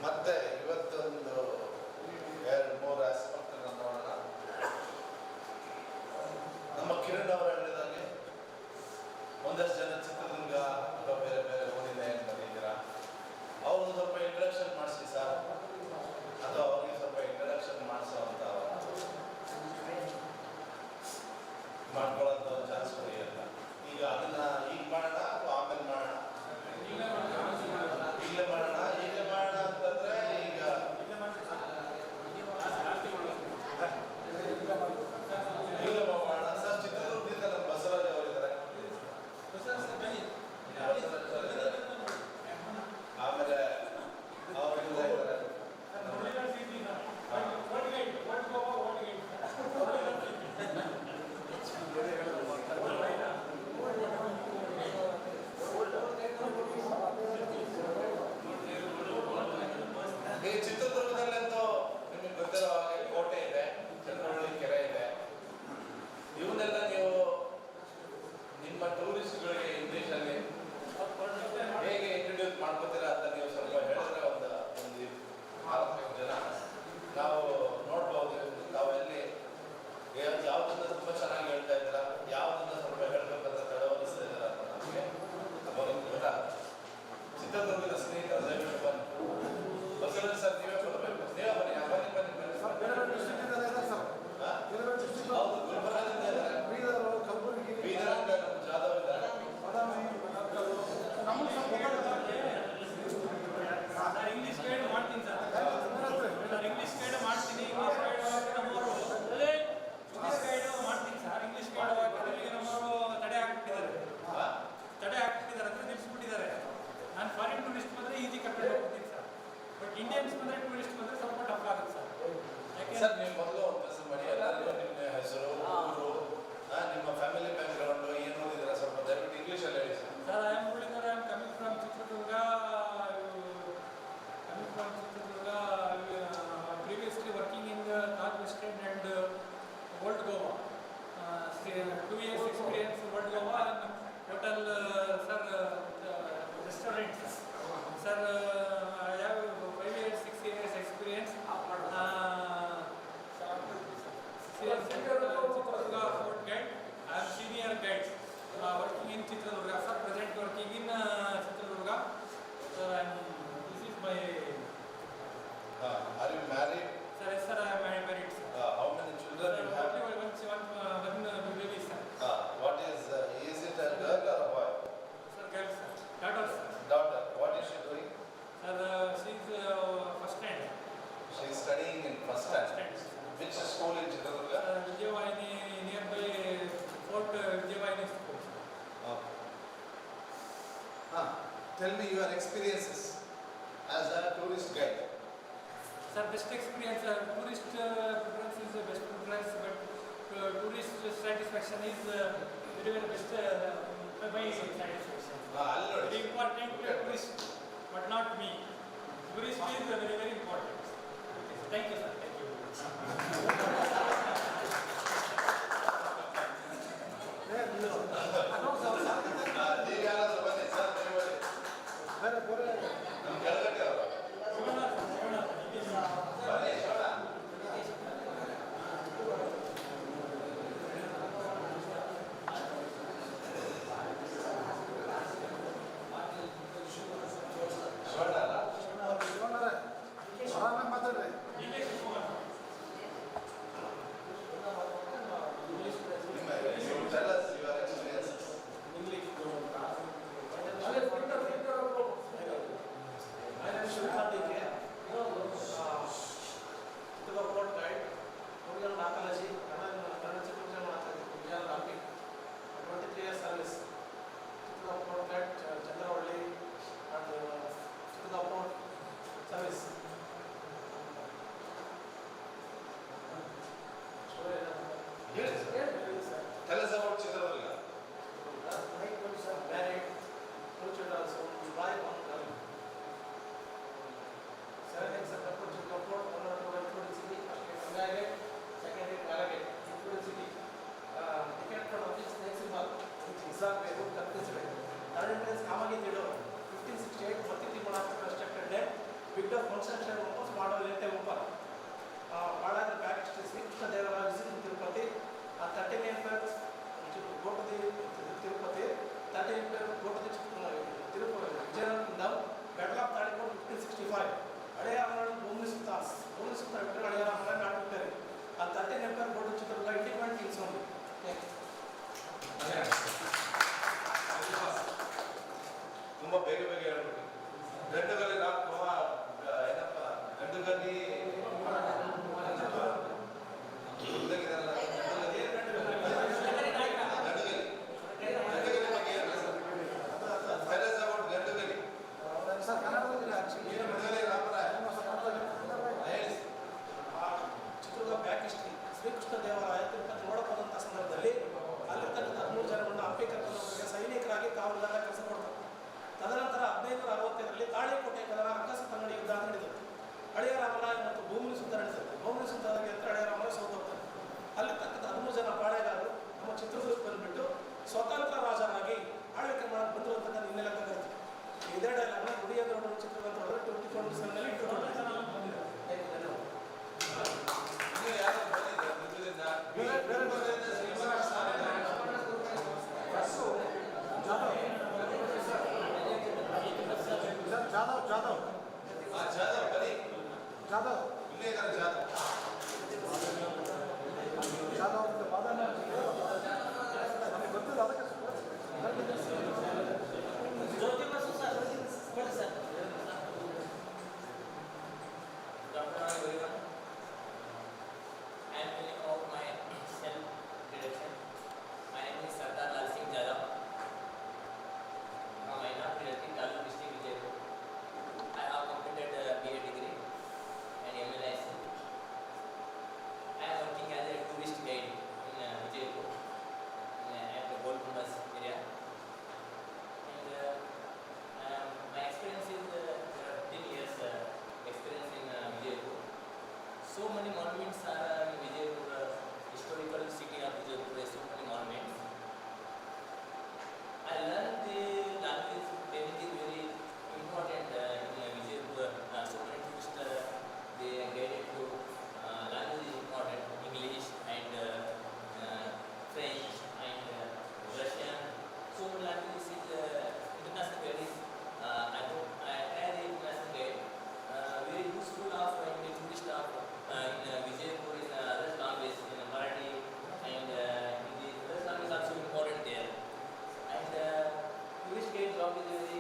ಮತ್ತೆ ಇವತ್ತೊಂದು 2-3 ಆಸ್ಪೆಕ್ಟ್ ನೋಡೋಣ. ನಮ್ಮ ಕಿರಣ್ ಅವರು ಹೇಳಿದಾಗೆ ಒಂದಷ್ಟು ಜನ ಚಿತ್ರದುರ್ಗ ಅಥವಾ ಬೇರೆ ಬೇರೆ ಊರಿನ ಏನು ಬಂದಿದ್ದೀರಾ, ಅವ್ರನ್ನ ಸ್ವಲ್ಪ ಇಂಟ್ರಡಕ್ಷನ್ ಮಾಡಿಸಿ ಸರ್, ಅಥವಾ ಅವ್ರಿಗೆ ಸ್ವಲ್ಪ ಇಂಟ್ರಡಕ್ಷನ್ ಮಾಡಿಸೋವಂಥ ಮಾಡ್ಕೊಳ್ಳೋಂಥ ಒಂದು ಚಾನ್ಸ್ ಕೊಡಿ ಅಂತ. ಈಗ ಅದನ್ನ ಈಗ ಮಾಡೋಣ ಅಥವಾ ಆಮೇಲೆ ಮಾಡೋಣ? ಈಗಲೇ ಮಾಡೋಣ. ಈಗಲೇ ಮಾಡೋಣ ಅಂತಂದ್ರೆ ಈಗ ಈಗಲೇ ಮಾಡೋಣ ಸರ್. ಚಿತ್ರದುರ್ಗದಿಂದ ನಮ್ಮ ಬಸವರಾಜ್ ಅವರಿದ್ದಾರೆ, ಆಮೇಲೆ ಅವರೆಲ್ಲ ಇದ್ದಾರೆ. ಈ ಚಿತ್ರದುರ್ಗದಲ್ಲಂತೂ ನಿಮಗೆ ಗೊತ್ತಿರೋ ಹಾಗೆ ಕೋಟೆ ಇದೆ, ಚಂದ್ರವಳ್ಳಿ ಕೆರೆ ಇದೆ. ಇವನ್ನೆಲ್ಲ ನೀವು ನಿಮ್ಮ ಟೂರಿಸ್ಟ್ಗಳಿಗೆ ಇಂಗ್ಲೀಷಲ್ಲಿ ಹೇಗೆ ಇಂಟ್ರೊಡ್ಯೂಸ್ ಮಾಡ್ಕೋತೀರಾ ಅಂತ ನೀವು ಸ್ವಲ್ಪ ಹೇಳಿದ್ರೆ ಒಂದು 4-5 ಜನ ನಾವು ನೋಡ್ಬೋದು. ನಾವು ಎಲ್ಲಿ ಯಾವುದನ್ನ ತುಂಬ ಚೆನ್ನಾಗಿ ಹೇಳ್ತಾ ಇದ್ದೀರಾ, ಯಾವುದನ್ನ ಸ್ವಲ್ಪ ಹೇಳ್ಬೇಕಂತ ತಡವರಿಸ್ತಾ ಇದ್ದೀರಾ ಅಂತ ನಮಗೆ ಅವಾಗ ಗೊತ್ತಾಗುತ್ತೆ. ಚಿತ್ರದುರ್ಗದ ಸ್ನೇಹಿತರು ದಯವಿಟ್ಟು ಬನ್ನಿ. ಬಸವರಾಜ್ ಸರ್ ನೀವೇ ಬರಬೇಕು, ನೀವೇ ಬನ್ನಿ. ಬನ್ನಿ ಬನ್ನಿ ಬನ್ನಿ. ಹೌದು, ಗುಲ್ಬರ್ಗದಿಂದ ಇದ್ದಾರೆ, ಬೀದರ್ ಅಂತ ನಮ್ಮ ಜಾಧವ್ ಇದ್ದಾರೆ. ಇಂಗ್ಲಿಷ್ ಗೈಡ್ ಮಾಡ್ತೀನಿ ಸರ್, ಇಂಗ್ಲಿಷ್ ಗೈಡ್ ಮಾಡ್ತೀನಿ. ಇಂಗ್ಲಿಷ್ ಗೈಡ್ ನಮ್ಮವರು ಇಂಗ್ಲಿಷ್ ಗೈಡ್ ಮಾಡ್ತೀನಿ ಸರ್. ಇಂಗ್ಲಿಷ್ ಗೈಡ್ ಇಲ್ಲಿಗೆ ನಮ್ಮವರು ತಡೆ ಹಾಕ್ಬಿಟ್ಟಿದ್ದಾರೆ ಅಂದರೆ ನಿಲ್ಲಿಸ್ಬಿಟ್ಟಿದ್ದಾರೆ. ನಾನು ಫಾರಿನ್ ಟೂರಿಸ್ಟ್ ಬಂದರೆ ಈಜಿ ಕರ್ಕೊಂಡು ಹೋಗ್ತೀನಿ ಸರ್, ಬಟ್ ಇಂಡಿಯನ್ಸ್ ಬಂದರೆ ಟೂರಿಸ್ಟ್ ಬಂದರೆ ಸ್ವಲ್ಪ ಟಫ್ ಆಗುತ್ತೆ ಸರ್. ಯಾಕೆ ಸರ್ ನೀವು ಮೊದಲು ಒಂದು ಕೆಲಸ ಮಾಡಿ, ಎಲ್ಲರಿಗೂ ನಿಮ್ಮ ಹೆಸರು, ಊರು, ನಿಮ್ಮ ಫ್ಯಾಮಿಲಿ ಬ್ಯಾಕ್ಗ್ರೌಂಡು ಏನು ಓದಿದ್ದೀರಾ ಸ್ವಲ್ಪ ದಯವಿಟ್ಟು ಇಂಗ್ಲೀಷಲ್ಲಿ ಹೇಳಿ sir. Sir, I am Muralidhar, I am coming from Chitradurga. Previously working in the Northwestern and Old Goa. 2 years experience in Old Goa and hotel, sir, restaurants. Sir, I have 5 years, 6 years experience. Chitraduga Fort Guide. I am senior guide working in Chitraduga. Sir, present working in Chitraduga. Sir, this is my. Are you married? Sir, yes sir, I am married sir. How many children you have? One baby sir. What is it a girl or a boy? Sir, girl sir. Daughter sir. Daughter. What is she doing? Sir, she is first standard. She is studying in first standard. Which school in Chitraduga? Vijayavani, nearby Fort Vijayavani school. Tell me your experiences as a tourist guide. Sir, best experience. Tourist preference is the best preference, but tourist satisfaction is very best. My satisfaction. Very important tourist, but not me. Tourist is very important. Thank you sir. Thank you. major function was model late Padaga back to Krishna Deva visiting Tirupati, 13 April go to the Tirupati, 13 April go to the Tirupati, now Battle of Tadipur 1565. Adayamaran Bhumistas, Bhumistas Adayamaran not prepared. And 13 April go to Chitruga, independent kings only. ತುಂಬ ಬೇಗ ಬೇಗ ಹೇಳ್ಬಿಟ್ಟು ಗಂಡುಗಲ್ಲಿ ನಾವು ಏನಪ್ಪ ಗಂಡುಗಲ್ಲಿ Chitradurga back history Shrikrishna Devaraya Tirupati ನೋಡಬಹುದಂಥ ಸಂದರ್ಭದಲ್ಲಿ ಅಲ್ಲಿರ್ತಕ್ಕಂಥ 13 ಜನರನ್ನು ಹಂಪಿ ಕರ್ಕೊಂಡವರಿಗೆ ಸೈನಿಕರಾಗಿ ಕಾವಲುಗಾರ ಕೆಲಸ ಕೊಡ್ತಾರೆ. ತದನಂತರ 1565ರಲ್ಲಿ ತಾಳಿಕೋಟೆ ಕದನ ಅಕ್ಕಸ ತಂಗಡಿ ಯುದ್ಧ ನಡೆದಿದೆ. ಹಳೆಯ ರಾಮರಾಯ ಮತ್ತು ಭೂಮಿ ಸುತ್ತ ನಡೆದಿದೆ. ಭೂಮಿ ಸುತ್ತದಾಗಿ ಅಂತ ಹಳೆಯ ರಾಮರಾಯ ಸೋತೋಗ್ತಾರೆ. ಅಲ್ಲಿರ್ತಕ್ಕಂಥ 13 ಜನ ಪಾಳೆಗಾರರು ನಮ್ಮ ಚಿತ್ರದುರ್ಗಕ್ಕೆ ಬಂದುಬಿಟ್ಟು ಸ್ವತಂತ್ರ ರಾಜರಾಗಿ ಆಳ್ವಿಕೆ ಮಾಡಕ್ಕೆ ಬಂದರು ಅಂತಕ್ಕಂಥ ಹಿನ್ನೆಲೆ ಅಂತ ಕರಿತೀವಿ. ಇದೇ ಡೈಲಾಗ್ನ ಗುಡಿಯದವರು ಚಿತ್ರದುರ್ಗ ಅಂತ ಹೇಳಿದ್ರೆ 24/7ನಲ್ಲಿ so many monuments are in Vijaypur, historical city of Vijaypur, so many monuments. I learned the language is very important in Vijaypur. So many tourists they guided to language is important, English and French and Russian. So many languages is international guide. I try the international guide. Very useful of the tourist of in Vijaypur in other language, in Marathi and Hindi. Other language also important there. And tourist guide job is very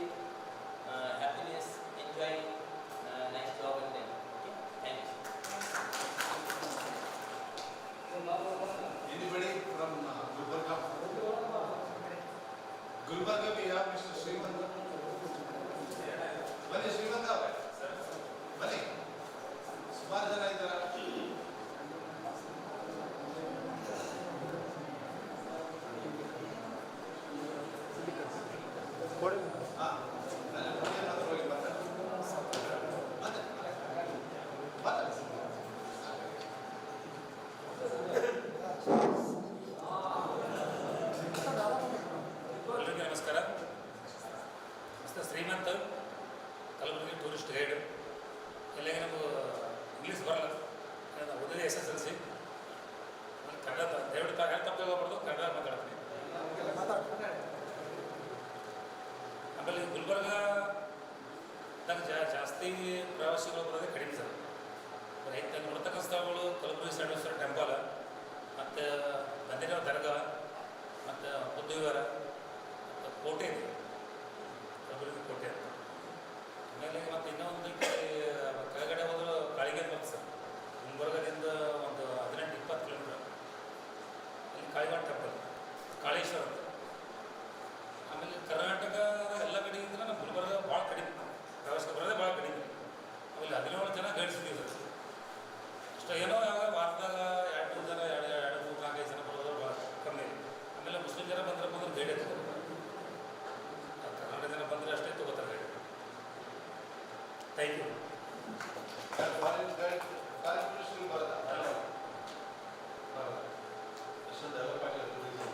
happiness, enjoy, nice job and then. Okay, thank you. Anybody from Gulbarga? Gulbarga we have Mr. Srimanta. Bani Srimanta ಅವರೇ ಬನ್ನಿ ಸುಮಾರು ಜನ ಇದ್ದಾರೆ ಎಲ್ಲರಿಗೂ ನಮಸ್ಕಾರ. Mister Shrimant Kalaburagi tourist guide. ಎಲ್ಲಿಗೆ ನಮಗೂ English ಬರಲ್ಲ, ನಾನು ಓದಿದೆ SSLC. ಕನ್ನಡ ದಯವಿಟ್ಟು ಯಾರು ತಪ್ಪು ಹೋಗ್ಬಾರ್ದು, ಕನ್ನಡ ಮಾತಾಡ್ತೀನಿ. ಆಮೇಲೆ ಗುಲ್ಬರ್ಗದಾಗ ಜಾಸ್ತಿ ಪ್ರವಾಸಿಗಳು ಬರೋದೇ ಕಡಿಮೆ ಸರ್. ರೈತ ನೋಡ್ತಕ್ಕಂಥ ಸ್ಥಳಗಳು ಕಲಬುರಗಿ ಸೈಡೇಶ್ವರ ಟೆಂಪಲ್ ಮತ್ತು ನಂದಿನ ದರ್ಗಾ ಮತ್ತು ಬುದ್ಧವಿಹಾರ ಮತ್ತು ಕೋಟೆ ಇದೆ, ಕಲಬುರಗಿ ಕೋಟೆ ಅಂತ. ಆಮೇಲೆ ಮತ್ತು ಇನ್ನೊಂದು ಕೆಳಗಡೆ ಹೋದ್ರೆ ಕಾಳಿಗೆ ಬರ್ತದೆ ಸರ್. ಗುಲ್ಬರ್ಗದಿಂದ ಒಂದು 18-20 ಕಿಲೋಮೀಟರ್ ಅಲ್ಲಿ ಕಾಳಿಗಾಡ್ ಟೆಂಪಲ್, ಕಾಳೇಶ್ವರ ಅಂತ. ಆಮೇಲೆ ಕರ್ನಾಟಕದ ಎಲ್ಲ ಕಡೆಯಿಂದ ನಮ್ಮ ಗುಲ್ಬರ್ಗ ಭಾಳ ಕಡಿಮೆ, ಪ್ರವಾಸಕ್ಕೆ ಬರೋದೇ ಭಾಳ ಕಡಿಮೆ. ಆಮೇಲೆ 17 ಜನ ಗೈಡ್ಸಿದ್ದೀವಿ ಸರ್. ಅಷ್ಟು ಏನೋ ಯಾವಾಗ ವಾರದಾಗ 2-3 ಜನ 2-4-5 ಜನ ಬರೋದು ಭಾಳ ಕಮ್ಮಿ. ಆಮೇಲೆ ಮುಸ್ಲಿಂ ಜನ ಬಂದ್ರೆ ಗೈಡ್ ಇರ್ತದೆ, ಕರ್ನಾಟಕ ಜನ ಬಂದರೆ ಅಷ್ಟೇ ತಗೋತಾರೆ guide. Thank you. Foreign guide foreign tourist ಬರೋದಾ? ಅಷ್ಟೊಂದು ಡೆವಲಪ್ ಆಗಿಲ್ಲ tourism.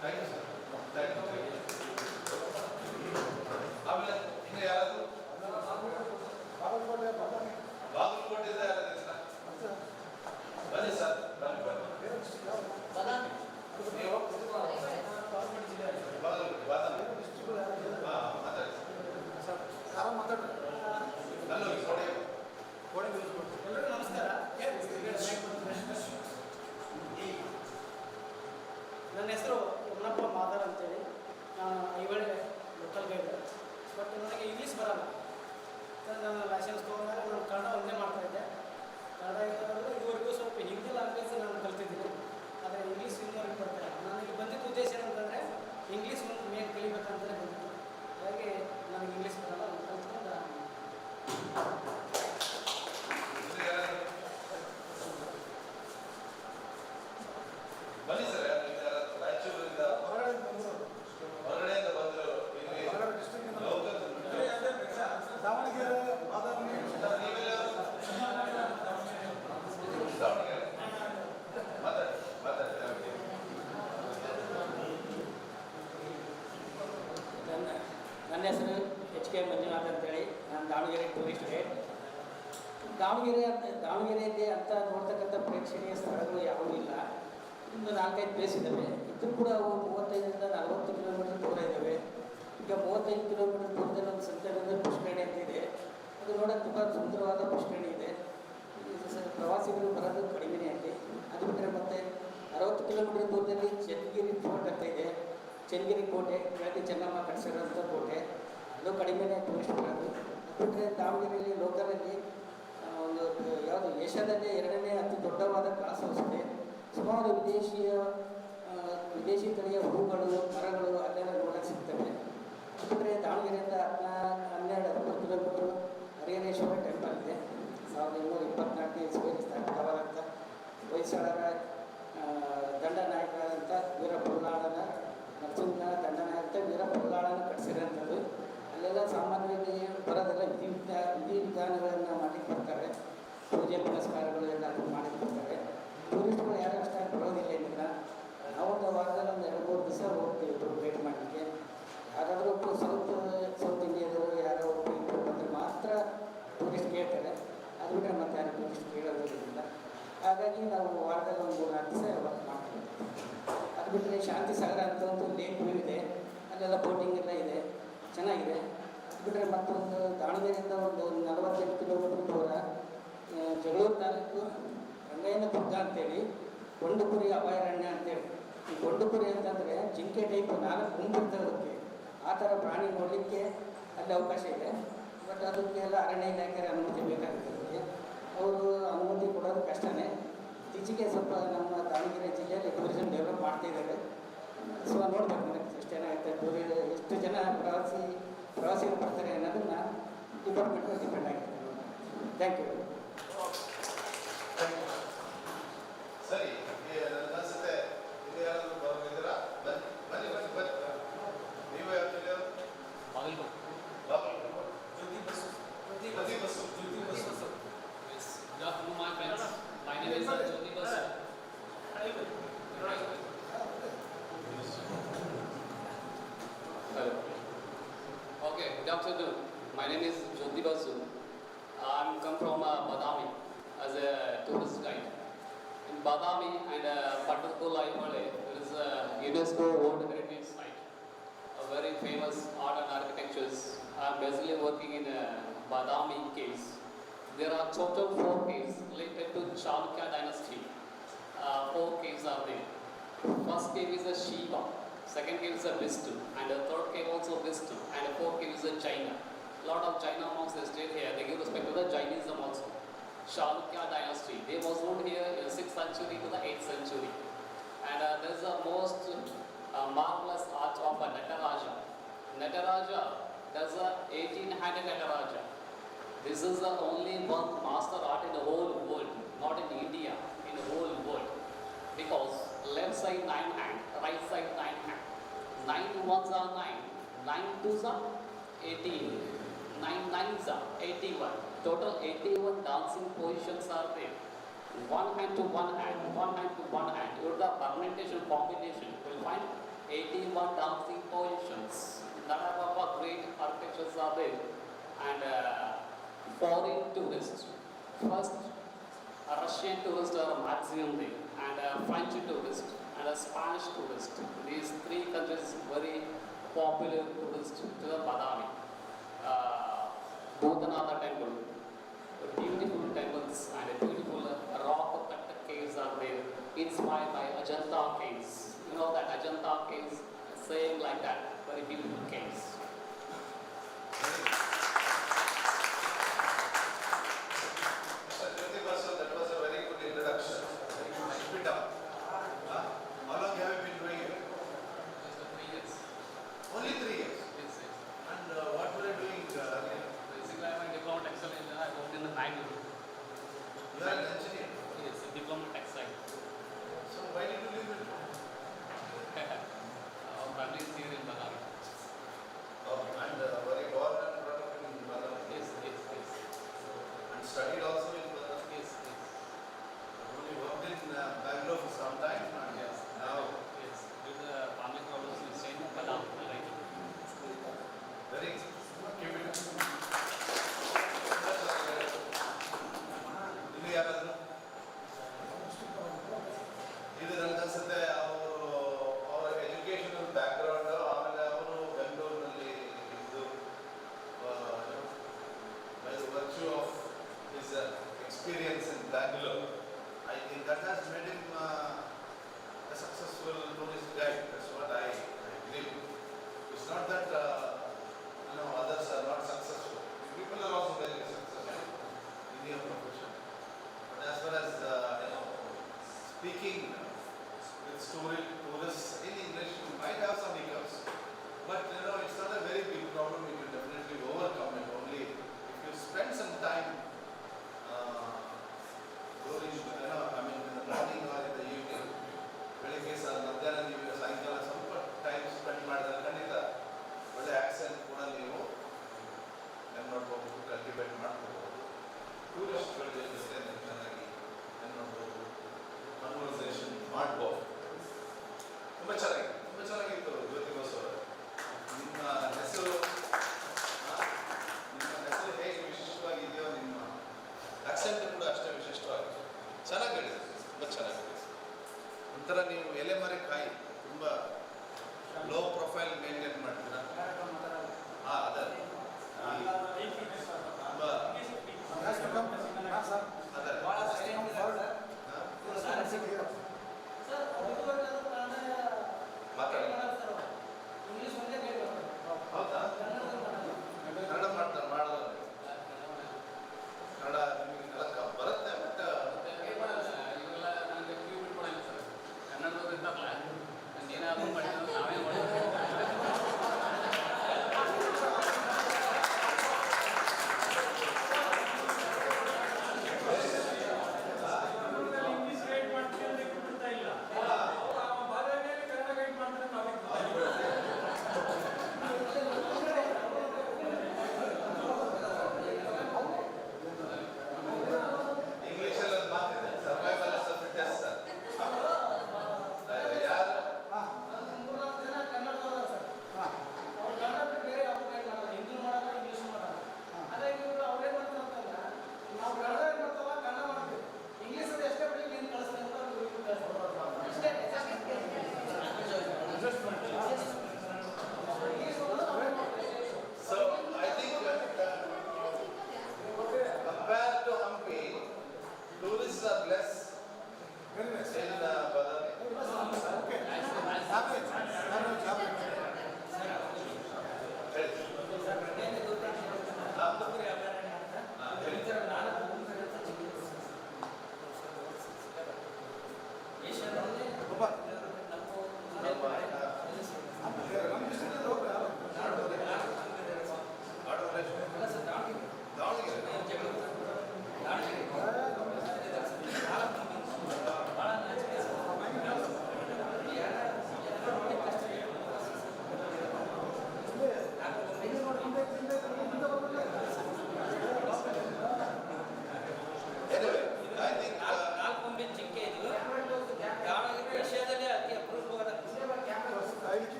Thank you sir. Thank you. ಆಮೇಲೆ ಇನ್ನು ಯಾರಾದರೂ ಬಾಗಲಕೋಟೆಯಿಂದ ಯಾರಾದ್ರು ಇದ್ದೀರಾ? ಬನ್ನಿ ಸರ್, ಬನ್ನಿ ಬನ್ನಿ. ನೀವು ಬಾಗಲಕೋಟೆ ಬಾದಾಮಿ. ಹಾಂ, ಮಾತಾಡಿ ನಲ್ಲೂರು ಕೋಡೆ. ಎಲ್ಲರಿಗೂ ನಮಸ್ಕಾರ. ನನ್ನ ಹೆಸರು ಯಮನಪ್ಪ ಮಾದಾರ್ ಅಂತೇಳಿ. ನಾನು ಐವಳೆ ಲೋಕಲ್ ಗೈಡ್. ಬಟ್ ನನಗೆ ಇಂಗ್ಲೀಷ್ ಬರಲ್ಲ. ನಾನು ಲೈಸೆನ್ಸ್ ತೊಗೊಂಡಾಗ ನಾನು ಕನ್ನಡ ಒಂದೇ ಮಾಡ್ತಾಯಿದ್ದೆ. ಕನ್ನಡ ಇರೋದು ಇದುವರೆಗೂ ಸ್ವಲ್ಪ ಹಿಂದಿ ಲ್ಯಾಂಗ್ವೇಜ್ ನಾನು ಕಲ್ತಿದ್ದೀನಿ. ಆದರೆ ಇಂಗ್ಲೀಷ್ ಇನ್ನೂವರೆಗೆ ಬರ್ತಾರೆ. ನನಗೆ ಬಂದಿದ್ದ ಉದ್ದೇಶ ಏನಂತಂದರೆ ಇಂಗ್ಲೀಷ್ ಒಂದು ಮೇನ್ ಕಲಿಬೇಕಂತಲೇ ಬಂದಿತ್ತು. ಹಾಗಾಗಿ ನನಗೆ ಇಂಗ್ಲೀಷ್ ಬರಲ್ಲ. ನಾನು ಕಲ್ತ್ಕೊಂಡು ಬನ್ನಿ ಸರ್. ರಾಯಚೂರಿಂದ ಹೊರಗಡೆಯಿಂದ ಬಂದರು. ದಾವಣಗೆರೆ ಬಾದಾಮಿ ನನ್ನ ಹೆಸರು HK ಮಂಜುನಾಥ್ ಅಂತೇಳಿ. ನಾನು ದಾವಣಗೆರೆ ಟೂರಿಸ್ಟ್ ಗೈಡ್. ದಾವಣಗೆರೆಯಲ್ಲಿ ಅಂತ ನೋಡ್ತಕ್ಕಂಥ ಪ್ರೇಕ್ಷಣೀಯ ಸ್ಥಳಗಳು ಯಾವುದೂ ಇಲ್ಲ. ಒಂದು 4-5 ಪ್ಲೇಸ್ ಇದ್ದಾವೆ. ಇದ್ರೂ ಕೂಡ ಅವು 35ರಿಂದ 40 ಕಿಲೋಮೀಟರ್ ದೂರ ಇದ್ದಾವೆ. ಈಗ 35 ಕಿಲೋಮೀಟರ್ ದೂರದಲ್ಲಿ ಒಂದು ಸಂತೆಯಿಂದ ಪುಷ್ಕರಣಿ ಅಂತ ಇದೆ. ಅದು ನೋಡೋಕೆ ತುಂಬ ಸುಂದರವಾದ ಪುಷ್ಕರಣಿ ಇದೆ. ಪ್ರವಾಸಿಗರು ಬರೋದು ಕಡಿಮೆನೇ ಅಲ್ಲಿ. ಅದು ಬಿಟ್ಟರೆ ಮತ್ತು 60 ಕಿಲೋಮೀಟರ್ ದೂರದಲ್ಲಿ ಚನ್ನಗಿರಿ ಫೋರ್ಟ್ ಅಂತ ಇದೆ. ಚನ್ನಗಿರಿ ಕೋಟೆ, ಕೆಳಗೆ ಚೆನ್ನಮ್ಮ ಕಟ್ಟಿಸಿರೋಂಥ ಕೋಟೆ, ಅದು ಕಡಿಮೆನೇ ಟೂರಿಸ್ಟ್ ಬರೋದು. ಅದು ಬಿಟ್ಟರೆ ದಾವಣಗೆರೆಯಲ್ಲಿ ಲೋಕಲಲ್ಲಿ ಒಂದು ಯಾವುದು ಏಷ್ಯಾದಲ್ಲೇ 2ನೇ ಅತಿ ದೊಡ್ಡವಾದ ಗ್ಲಾಸ್ ಹೌಸ್ ಇದೆ. ಸುಮಾರು ವಿದೇಶಿ ತಳಿಯ ಹೂಗಳು, ಮರಗಳು ಅಲ್ಲೆಲ್ಲ ನೋಡೋಕ್ಕೆ ಸಿಗ್ತವೆ. ಅದು ಬಿಟ್ಟರೆ ದಾವಣಗೆರೆಯಿಂದ 12-13 ಕಿಲೋಮೀಟರ್ ಹರಿಹರೇಶ್ವರ ಟೆಂಪಲ್ ಇದೆ. 1224ನೇ ಇಸ್ವಿಯಲ್ಲಿ ಸ್ಥಾಪಿತವಾದಂಥ ಹೊಯ್ಸಳರ ದಂಡನಾಯಕರಾದಂಥ ವೀರಪಲ್ಲಾಳನ ನರಸಿಂಹ ದಂಡನಾಯಕ ವೀರಪಲ್ಲಾಳನ ಕಟ್ಟಿಸಿರೋಂಥದ್ದು. ಅಲ್ಲೆಲ್ಲ ಸಾಮಾನ್ಯವಾಗಿ ಬರೋದೆಲ್ಲ ವಿಧಿವಿಧಾನಗಳನ್ನು ಮಾಡಲಿಕ್ಕೆ ಬರ್ತಾರೆ. ಪೂಜೆ ಪುನಸ್ಕಾರಗಳು ಎಲ್ಲ ಅದನ್ನು ಮಾಡಲಿಕ್ಕೆ ಬರ್ತಾರೆ. ಟೂರಿಸ್ಟ್ಗಳು ಯಾರು ಅಷ್ಟಾಗಿ ಬರೋದಿಲ್ಲ. ಇಲ್ಲಿಂದ ನಾವೊಂದು ವಾರದಲ್ಲಿ ಒಂದು 2-3 ದಿವಸ ಹೋಗ್ತೀವಿ ಭೇಟಿ ಮಾಡಲಿಕ್ಕೆ. ಯಾರಾದರೂ ಸೌತ್ ಇಂಡಿಯಾದವರು ಯಾರೋ ಒಬ್ಬರು ಬಂದರೆ ಮಾತ್ರ ಟೂರಿಸ್ಟ್ ಕೇಳ್ತಾರೆ. ಅದು ಬಿಟ್ಟರೆ ಮತ್ತೆ ಯಾರು ಟೂರಿಸ್ಟ್ ಕೇಳೋದಿಲ್ಲ. ಹಾಗಾಗಿ ನಾವು ವಾರದಲ್ಲಿ ಒಂದು 3-4 ದಿವಸ ವರ್ಕ್ ಮಾಡ್ತೀವಿ. ಅದು ಬಿಟ್ಟರೆ ಶಾಂತಿ ಸಾಗರ ಅಂತ ಒಂದು ಲೇಕ್ ವ್ಯೂ ಇದೆ. ಅಲ್ಲೆಲ್ಲ ಬೋಟಿಂಗ್ ಎಲ್ಲ ಇದೆ, ಚೆನ್ನಾಗಿದೆ. ಅದು ಬಿಟ್ಟರೆ ಮತ್ತೊಂದು ದಾವಣಗೆರೆಯಿಂದ ಒಂದು 48 ಕಿಲೋಮೀಟರ್ ದೂರ ಜಗಳೂರು ತಾಲೂಕು ರಂಗಯ್ಯನ ದುರ್ಗ ಅಂತೇಳಿ ಗೊಂಡುಕುರಿ ಅಭಯಾರಣ್ಯ ಅಂತೇಳಿ. ಈ ಗೊಂಡುಕುರಿ ಅಂತಂದರೆ ಜಿಂಕೆ ಟೈಪ್ 4 ಕೊಂಬಿರ್ತದಕ್ಕೆ ಆ ಥರ ಪ್ರಾಣಿ ನೋಡಲಿಕ್ಕೆ ಅಲ್ಲಿ ಅವಕಾಶ ಇದೆ. ಬಟ್ ಅದಕ್ಕೆಲ್ಲ ಅರಣ್ಯ ಇಲಾಖೆ ಅನುಮತಿ ಬೇಕಾಗುತ್ತೆ. ಅವರು ಅನುಮತಿ ಕೊಡೋದು ಕಷ್ಟನೇ. ಇತ್ತೀಚೆಗೆ ಸ್ವಲ್ಪ ನಮ್ಮ ದಾವಣಗೆರೆ ಜಿಲ್ಲೆಯಲ್ಲಿ ಟೂರಿಸಂ ಡೆವಲಪ್ ಮಾಡ್ತಾಯಿದ್ದಾರೆ. ಸೊ ನೋಡ್ಬೇಕು ನೆಕ್ಸ್ಟ್ ಏನಾಗುತ್ತೆ, ಎಷ್ಟು ಜನ ಪ್ರವಾಸಿಗರು ಬರ್ತಾರೆ ಅನ್ನೋದನ್ನು ಡಿಪಾರ್ಟ್ಮೆಂಟ್ ಡಿಪೆಂಡ್ ಆಗಿದೆ. Thank you. ಸರಿ, ಅನ್ಸುತ್ತೆ ಇದು ಯಾರಾದರೂ ಬರೋದಿದ್ದೀರಾ? ಬನ್ನಿ. ನೀವು ಯಾವ ಜಿಲ್ಲೆಯವರು? Jyoti bus. Yes. Good afternoon, my friends. My name is Jyoti Basu. Hello. Okay, good afternoon. My name is Jyoti Basu. I'm come from Badami as a tourist guide. In Badami and Pattatkul Ayamale, there is a UNESCO World Heritage Site, a very famous art and architectures. I'm basically working in Badami caves. There are total 4 caves related to Chalukya dynasty. 4 caves are there. First cave is a Shiva, second cave is a Vishnu, and the third cave also Vishnu, and the fourth cave is a Jaina. Lot of Jaina monks they stayed here. They give respect to the Jainism also. Chalukya dynasty. They was ruled here in the 6th century to the 8th century. And there is a most marvelous art of a Nataraja. Nataraja, there's a 1800 Nataraja. This is the only one master art in the whole world, not in India, in the whole world. Because left side 9 hand, right side 9 hand. 9 ones are 9, 9 twos are 18, 9 nines are 81. Total 81 dancing positions are there. One hand to one hand, one hand to one hand. Your the permutation combination will find one dancing positions. None great architectures are there. And foreign tourists. First, a Russian tourists are maximum there, and a French tourist and a Spanish tourist. These three countries very popular tourists to the Badami. Bhutanatha temple, beautiful temples and beautiful rock cut caves are there, inspired by Ajanta caves. You know that Ajanta caves, same like that, very beautiful caves. Mr. Jyoti Basu, that was a very good introduction. Keep it up. How long have you been doing it? 3 years. Only 3 years. Yes, yes. And what were you doing earlier? Basically, I'm a diploma textile engineer. I worked in the Bangalore. You are an engineer. Yes, a diploma textile. So why did you leave it? Our family is here in Bangalore. Oh, and were you born and brought up in Malawi? Yes, yes, yes. And studied also in Malawi? Yes, yes. Only worked in Bangalore for some time and Yes. now Yes. Due to the family problems, we stayed in Bangalore. Right. very keep it up. ಇಲ್ಲಿ ಯಾರಾದ್ರು ಇದು ನನಗೆ ಅನ್ಸುತ್ತೆ ಅವರ educational background ಆಮೇಲೆ ಅವರು ಬೆಂಗಳೂರಿನಲ್ಲಿ ಇದ್ದು by the virtue of his experience in Bangalore I think that has made him a successful tourist guide. That's what I believe. It's not that others are not successful. People are also very successful in their profession. But as far as speaking with tourists in English, you might have some hiccups. But it's not a very big problem. You can definitely overcome it. Only if you spend some time during, in the morning or in the evening. ಬೆಳಿಗ್ಗೆ ಮಧ್ಯಾಹ್ನ ನೀವು ಸಾಯಂಕಾಲ ಸ್ವಲ್ಪ time spend ಮಾಡಿದ್ರೆ ಖಂಡಿತ ಒಳ್ಳೆ accent ಕೂಡ ನೀವು ಏನು ಮಾಡ್ಬೋದು, ಕಲ್ಟಿವೇಟ್ ಮಾಡ್ಕೋಬೋದು. ಟೂರಿಸ್ಟ್ಗಳ ಜೊತೆ ನೀವು ಚೆನ್ನಾಗಿ ಏನು ಮಾಡ್ಬೋದು, ಕನ್ವರ್ಸೇಷನ್ ಮಾಡ್ಬೋದು. ತುಂಬ ಚೆನ್ನಾಗಿತ್ತು ಜ್ಯೋತಿ ಬಸು ಅವರೇ. ನಿಮ್ಮ ಹೆಸರು ಹೇಗೆ ವಿಶಿಷ್ಟವಾಗಿದೆಯೋ ನಿಮ್ಮ ಆಕ್ಸೆಂಟ್ ಕೂಡ ಅಷ್ಟೇ ವಿಶಿಷ್ಟವಾಗಿದೆ. ಚೆನ್ನಾಗಿ ಹೇಳಿದೆ, ತುಂಬ ಚೆನ್ನಾಗಿದೆ. ಒಂಥರ ನೀವು ಎಲೆಮರೆ ಕಾಯಿ ತುಂಬ ಲೋ ಪ್ರೊಫೈಲ್ ಮೇಂಟೈನ್ ಮಾಡ್ತೀರಾ. ಅದೇ ಮಾತಾಡಿ. ಹೌದಾ? ಕನ್ನಡ ಮಾಡೋದು ಕನ್ನಡ ನಿಮಗೆ ಬರುತ್ತೆ. ಬಟ್ ಇವೆಲ್ಲ ನನಗೆ ಕ್ಯೂ ಬಿಟ್ಕೊಡಲ್ಲ ಸರ್. ಕನ್ನಡದವ್ರು ಇರ್ತಾರಲ್ಲ, ಏನಾದರೂ ಮಾಡಿದ್ರೆ ನಾವೇ ಮಾಡ್ತೀವಿ.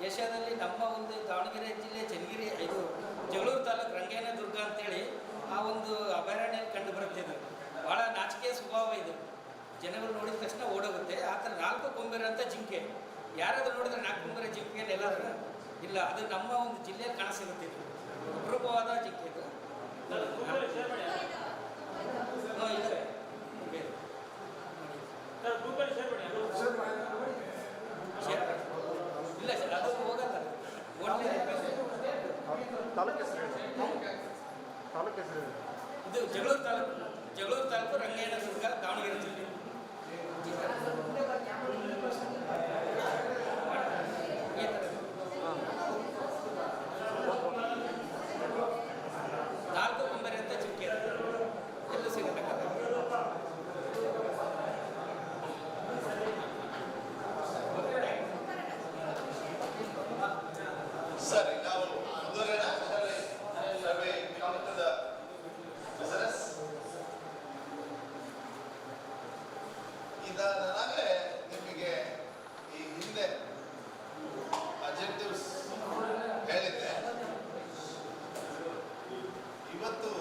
ಏಷ್ಯಾದಲ್ಲಿ ನಮ್ಮ ಒಂದು ದಾವಣಗೆರೆ ಜಿಲ್ಲೆ ಚನ್ನಗಿರಿ ಇದು ಜಗಳೂರು ತಾಲೂಕು ರಂಗೇನ ದುರ್ಗ ಅಂತೇಳಿ ಆ ಒಂದು ಅಭಯಾರಣ್ಯ ಕಂಡು ಬರುತ್ತೆ. ಇದು ಭಾಳ ನಾಚಿಕೆಯ ಸ್ವಭಾವ ಇದು. ಜನಗಳು ನೋಡಿದ ತಕ್ಷಣ ಓಡೋಗುತ್ತೆ. ಆ ಥರ 4 ಕೊಂಬಿರೋಂಥ ಜಿಂಕೆ ಯಾರಾದರೂ ನೋಡಿದ್ರೆ 4 ಕೊಂಬಿರೋ ಜಿಂಕೆಯನ್ನು ಎಲ್ಲಾದ್ರೂ ಇಲ್ಲ, ಅದು ನಮ್ಮ ಒಂದು ಜಿಲ್ಲೆಯಲ್ಲಿ ಕಾಣಸಿಗುತ್ತೆ. ಇದು ಅಪರೂಪವಾದ ಜಿಂಕೆ ಇದು. ಇದ್ದಾರೆ ಗೂಗಲ್ ಶೇರ್ ಮಾಡಿ. ಇಲ್ಲ ಸರ್, ಅದು ಹೋಗಲ್ಲ. ಇದು ಜಗಳೂರು ತಾಲೂಕು ರಂಗೇಣ ದುರ್ಗ ದಾವಣಗೆರೆ ಜಿಲ್ಲೆ. ಈ ಥರ 4 ಕೊಂಬರಿ ಅಂತ ಜಿಂಕೆ ಎಲ್ಲೂ ಸಿಗತಕ್ಕಂಥ. ಸರಿ, ನಾವು ಮುಂದುವರೆಯೋಣ. ಸರ್ವೆ come to the business. ನಾನಾಗಲೇ ನಿಮಗೆ ಈ ಹಿಂದೆ ಅಬ್ಜೆಕ್ಟಿವ್ಸ್ ಹೇಳಿದ್ದೆ. ಇವತ್ತು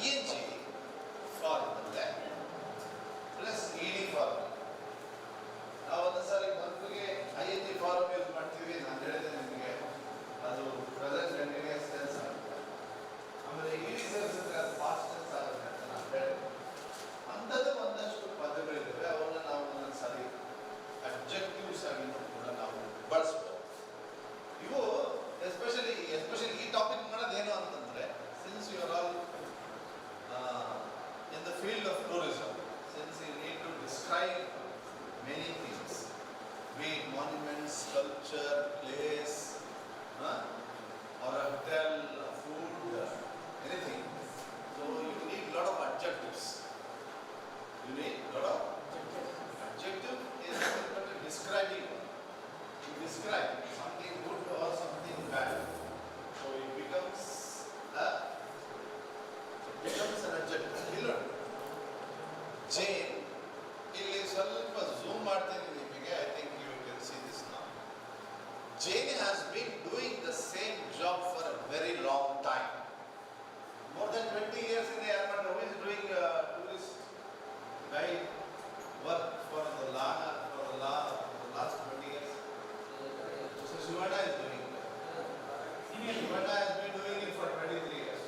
ING ಫಾರ್ಮ್ ಅಲ್ಲೇ ಪ್ಲಸ್ ED ಫಾರ್ಮ್. ನಾವು ಒಂದೊಂದ್ಸಾರಿ ಮಕ್ಕಳಿಗೆ ING ಫಾರ್ಮ್ ಯೂಸ್ ಮಾಡ್ತೀವಿ. ನಾನು ಹೇಳಿದೆ ನಿಮಗೆ ಅದು ಪ್ರೆಸೆಂಟ್ ಕಂಟಿನ್ಯೂಸ್ ಟೆನ್ಸ್ ಆಗುತ್ತೆ. ಆಮೇಲೆ ED ಸೇರಿಸಿದ್ರೆ ಅದು ಪಾಸ್ಟ್ ಟೆನ್ಸ್ ಆಗುತ್ತೆ ಅಂತ ನಾನು ಹೇಳಿದೆ. ಅಂಥದ್ದು ಒಂದಷ್ಟು ಪದಗಳಿದ್ದಾವೆ. ಅವನ್ನ ನಾವು ಒಂದೊಂದ್ಸಾರಿ ಅಬ್ಜೆಕ್ಟಿವ್ಸ್ ಆಗಿ ಕೂಡ ನಾವು ಬಳಸ್ಬೋದು. ಇವು ಎಸ್ಪೆಷಲಿ ಈ ಟಾಪಿಕ್ ಮಾಡೋದೇನು ಅಂತಂದ್ರೆ, since you are all in the field of tourism, since you need to describe many things, be it monuments, culture, place, or a hotel, food, anything. So you need a lot of adjectives. You need a lot of adjective is nothing but describing. You describe something good or something bad. So it becomes an adjective. Hilda, Jane, ಇಲ್ಲಿ ಸ್ವಲ್ಪ zoom ಮಾಡ್ತೀನಿ ನಿಮಗೆ. I think you can see this now. Jane has been doing the same job for a very long time. More than 20 years in the airport. Who is doing tourist guide work for the last 20 years? So Shivana is doing that. Shivana has been doing it for 23 years.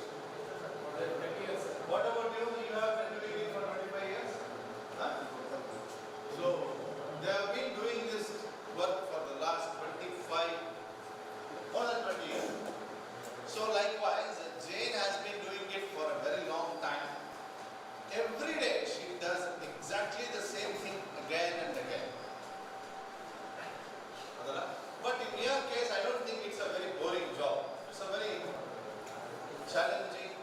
What about you? You have been doing it for 25 years? Huh? So, they have been doing this work for the last 25, more than 20 years. So, likewise, Jane has been doing it for a very long time. Every day she does exactly the same thing again and again. But in your case, I don't think it's a very boring job. It's a very challenging,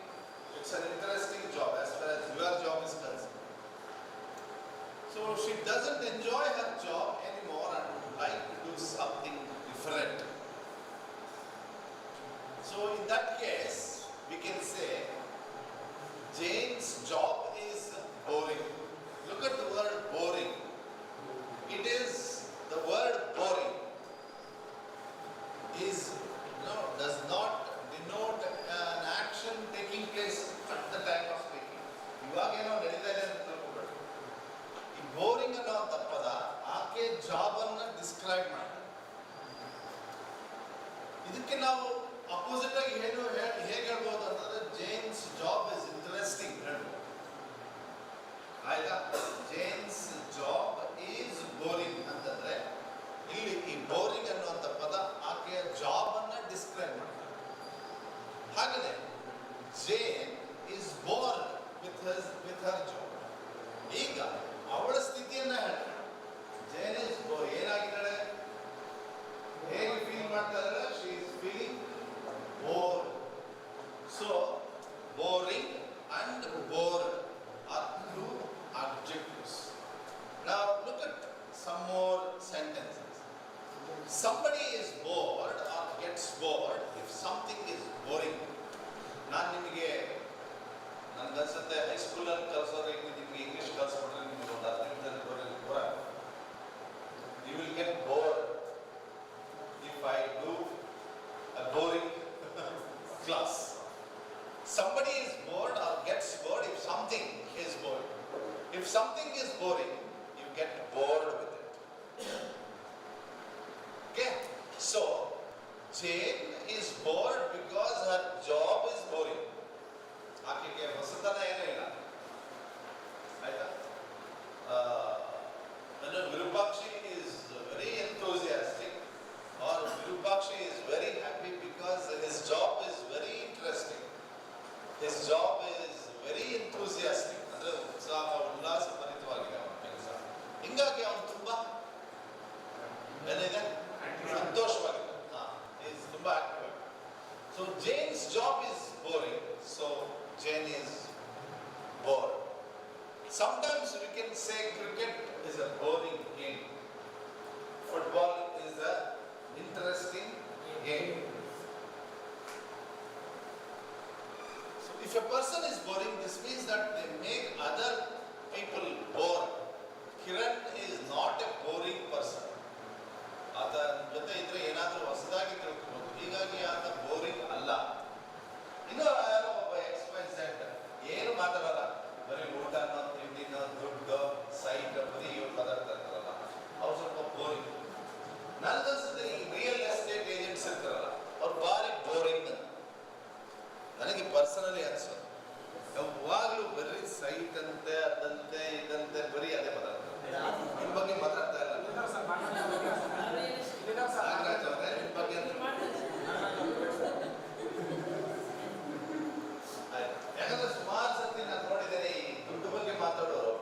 it's an interesting job as far as your job is concerned. So she doesn't enjoy her job anymore and would like to do something different. So in that case, we can say Jane's job is boring. Look at the word boring. It is the word boring is does not denote an action taking place at the time of speaking. ಇವಾಗ ಏನೋ ನಡೀತಾ ಇದೆ ಅಂತ ತಿಳ್ಕೊಬೇಡಿ. ಈ boring ಅನ್ನೋ ಪದ ಆಕೆ ಜಾಬ್ ಅನ್ನ ಡಿಸ್ಕ್ರೈಬ್ ಮಾಡ್ತಾರೆ. ಇದಕ್ಕೆ ನಾವು ಅಪೋಸಿಟ್ ಆಗಿ ಹೇಗೆ ಹೇಳ್ಬೋದು ಅಂತಂದ್ರೆ ಜೇನ್ಸ್ ಜಾಬ್ ಇಸ್ ಇಂಟ್ರೆಸ್ಟಿಂಗ್ ಹೇಳ್ಬೋದು. ಆಯ್ತಾ? ಜೇನ್ಸ್ ಜಾಬ್ ಈಸ್ ಬೋರಿಂಗ್ ಅಂತಂದ್ರೆ ಇಲ್ಲಿ ಈ ಬೋರಿಂಗ್ ಅನ್ನುವಂಥ ಪದ ಆಕೆಯ ಜಾಬ್ ಅನ್ನ ಡಿಸ್ಕ್ರೈಬ್ ಮಾಡ್ತಾರೆ. ಹಾಗನೇ ಜೇನ್ is bored with her job. ಈಗ ಅವಳ ಸ್ಥಿತಿಯನ್ನ ಹೇಳ್ತಾರೆ. ಜೇನ್ ಇಸ್ ಬೋರ್, ಏನಾಗಿದ್ದಾಳೆ, ಹೇಗೆ ಫೀಲ್ ಮಾಡ್ತಾ ಇದ್ದಾಳೆ? She is feeling board. So boring and board are two If something is boring, you get bored with it. Okay? So, Jane is bored because her job is boring. ಆಕೆಗೆ ಹೊಸತನ ಏನೂ ಇಲ್ಲ. ಆಯ್ತಾ? Virupakshi is very enthusiastic, or Virupakshi is very happy because his job is very interesting. His job is very enthusiastic. ಅಂದರೆ ಉತ್ಸಾಹ ಉಲ್ಲಾಸಭರಿತವಾಗಿದೆ ಅವನ ಕೆಲಸ. ಹಿಂಗಾಗಿ ಅವನು ತುಂಬಾ ಏನಿದೆ ಸಂತೋಷವಾಗಿದೆ. ಈಸ್ ತುಂಬಾ active. So Jane's job is boring, so Jane is bored. Sometimes we can say cricket is a boring game. Football is a interesting game. So if a person is boring, this means that they make other people bored. Kiran is not a boring person. ಆತ ಜೊತೆ ಇದ್ರೆ ಏನಾದರೂ ಹೊಸದಾಗಿ ತಿಳ್ಕೊಬಹುದು. ಹೀಗಾಗಿ ಆತ boring ಅಲ್ಲ. ಇನ್ನು ಯಾರೋ ಒಬ್ಬ XYZ ಏನು ಮಾತಾಡಲ್ಲ, ಬರೀ ಊಟನೋ ತಿಂಡಿನೋ ದುಡ್ಡು ಸೈಟ್ ಬರೀ ಇವ್ರು ಮಾತಾಡ್ತಾರಲ್ಲ, ಅವ್ರು ಸ್ವಲ್ಪ ಬೋರಿಂಗ್. ನನಗನ್ಸುತ್ತೆ ಈ ರಿಯಲ್ ಎಸ್ಟೇಟ್ ಏಜೆಂಟ್ಸ್ ಇರ್ತಾರಲ್ಲ, ಅವ್ರು ಭಾರಿ ಬೋರಿಂಗ್ ನನಗೆ ಪರ್ಸನಲಿ ಅನ್ಸೋದು. ಯಾವಾಗಲೂ ಬರೀ ಸೈಟ್ ಅಂತೆ ಅದಂತೆ ಇದಂತೆ ಬರೀ ಅದೇ ಮಾತಾಡ್ತಾರೆ. ನಿಮ್ಮ ಬಗ್ಗೆ ಮಾತಾಡ್ತಾ ಇಲ್ಲ. ನಾಗರಾಜ್ ಅವರೇ, ನಿಮ್ಮ ಬಗ್ಗೆ ಯಾಕಂದ್ರೆ ಸುಮಾರು ಸರ್ತಿ ನಾನು ನೋಡಿದ್ದೇನೆ ಈ ದುಡ್ಡು ಬಗ್ಗೆ ಮಾತಾಡೋರು,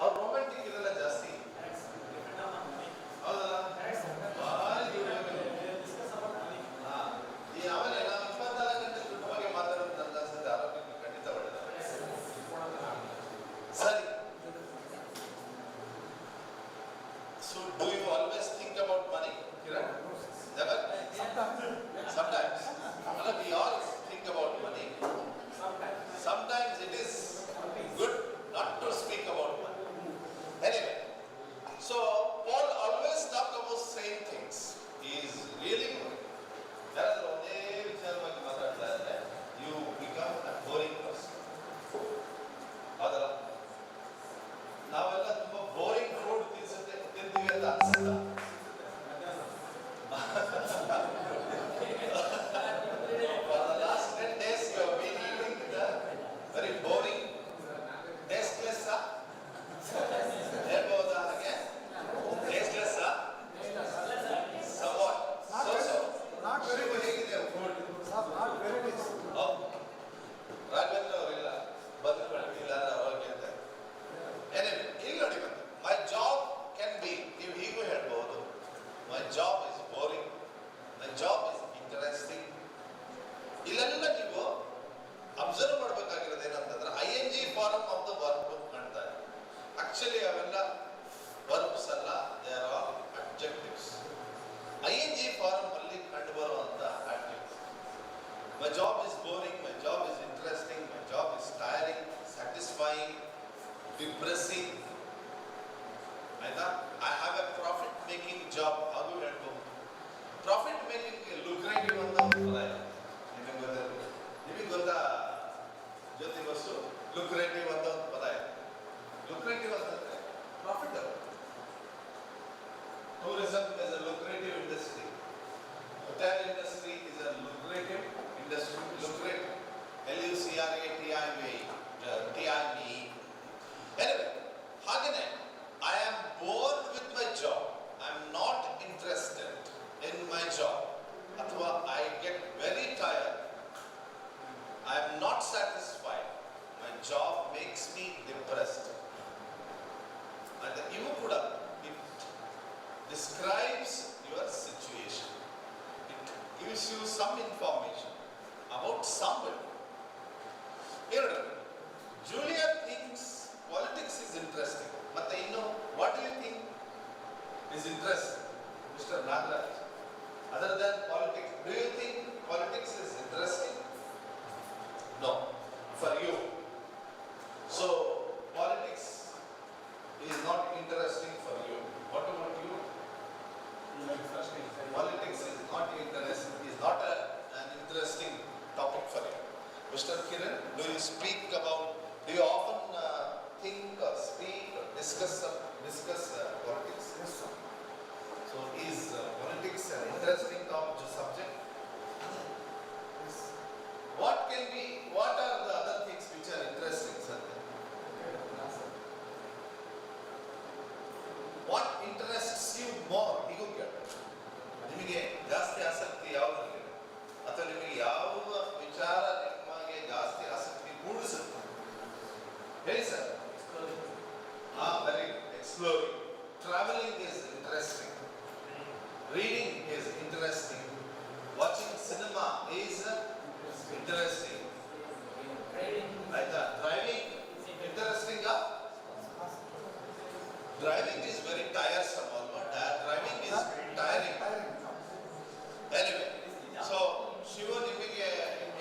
ಅವ್ರು ರೊಮ್ಯಾಂಟಿಕ್ ಇರಲ್ಲ ಜಾಸ್ತಿ. ಹೌದಲ್ಲ? ಭಾರಿ ಈ ಆಮೇಲೆ ನಾವು 24 ಗಂಟೆ ದುಡ್ಡು ಬಗ್ಗೆ ಮಾತಾಡೋದು ನನ್ನ ಅನ್ಸುತ್ತೆ ಆರೋಗ್ಯಕ್ಕೆ ಖಂಡಿತ ಒಳ್ಳೆಯದು. ಸರಿ. So do you always think about money, Kiran? Never? Sometimes. We all think about money. Sometimes it is good not to speak about money. Anyway, so Paul always talks about same things. He is really good. ಯಾರಾದ್ರೂ ಒಂದೇ ವಿಚಾರವಾಗಿ ಮಾತಾಡ್ತಾ ಇದ್ರೆ you become a boring person. ಹೌದಲ್ಲ? ನಾವೆಲ್ಲ ತುಂಬಾ boring food ತಿಂತೀವಿ ಅಂತ ಅನ್ಸುತ್ತಾ? For the last 10 days you have been eating the very boring, tasteless. ಹೇಳ್ಬೋದಾ ಹಾಗೆ? Tasteless? Somewhat. So. ಶಿವ ಹೇಗಿದೆ ಫುಡ್? ರಾಘವೇಂದ್ರ ಅವರಿಲ್ಲ, ಬದುಕೊಳ್ಳಿ ಇಲ್ಲ ಅವಾಗ ಹೇಳ್ತಾರೆ. Anyway, ಇಲ್ಲಿ ನೋಡಿ ಬಂತು. My job can be, ನೀವು ಹೀಗೂ ಹೇಳ್ಬೋದು, my job is boring, my job is interesting. ಇಲ್ಲೆಲ್ಲ ನೀವು ಅಬ್ಸರ್ವ್ ಮಾಡಬೇಕಾಗಿರೋದು ಏನಂತಂದ್ರೆ ING form of the verb ಕಾಣ್ತಾ ಇದೆ. ಆಕ್ಚುಲಿ ಅವೆಲ್ಲ ವರ್ಬ್ಸ್ ಅಲ್ಲ, they are all adjectives. ING form ಅಲ್ಲಿ ಕಂಡು ಬರುವಂತ objects. My job is boring, my job is interesting, my job is tiring, satisfying, depressing. ಆಯ್ತಾ? I have a profit making job. ಅದು ಹೇಳ್ಬೋದು. ಪ್ರಾಫಿಟ್ ಮೇಕಿಂಗ್ ಲುಕ್ರೇಟಿವ್ ಅಂತ ಒಂದು ಪದ ಇದೆ. ನಿಮಗೆ ಗೊತ್ತಾ ಜ್ಯೋತಿ ಬಸ್ಸು? ಲುಕ್ರೇಟಿವ್ ಅಂತ ಒಂದು ಪದ ಇದೆ. ಲುಕ್ರೇಟಿವ್ ಅಂತಂದ್ರೆ profit. Tourism is a lucrative industry. Hotel industry is a lucrative industry. Lucrative. LUCRATIVE. Anyway, ಹಾಗೇನೆ I am bored with my job. I am not interested in my job. ಅಥವಾ I get very tired. I am not satisfied. My job makes me depressed. And ಇವು ಕೂಡ describes your situation. It gives you some information about somebody. Here, Julia thinks politics is interesting. But what do you think is interesting, Mr. Nagaraj? Other than politics, do you think politics is interesting? No, for you. So, politics is not interesting for you. What about you? Politics is not interesting. Is not an interesting topic for you. Mr. Kiran, do you often think or speak or discuss politics? Yes, sir. So is politics an interesting subject? Yes. What are the other things which are interesting, sir? What interests you more? ಹೀಗೂ ಕೇಳಿ. ನಿಮಗೆ ಜಾಸ್ತಿ ಆಸಕ್ತಿ ಯಾವುದರಲ್ಲಿ ಅಥವಾ ನಿಮಗೆ ಯಾವ ವಿಚಾರ ನಿಮಗೆ ಜಾಸ್ತಿ ಆಸಕ್ತಿ ಮೂಡಿಸುತ್ತೆ ಹೇಳಿ sir. Very exploring. Travelling is interesting. Reading is interesting. Watching cinema is interesting. ಆಯ್ತಾ? Driving interesting. Driving is very tiresome almost. Driving is tiring. Anyway, so Shiva ನಿಮಗೆ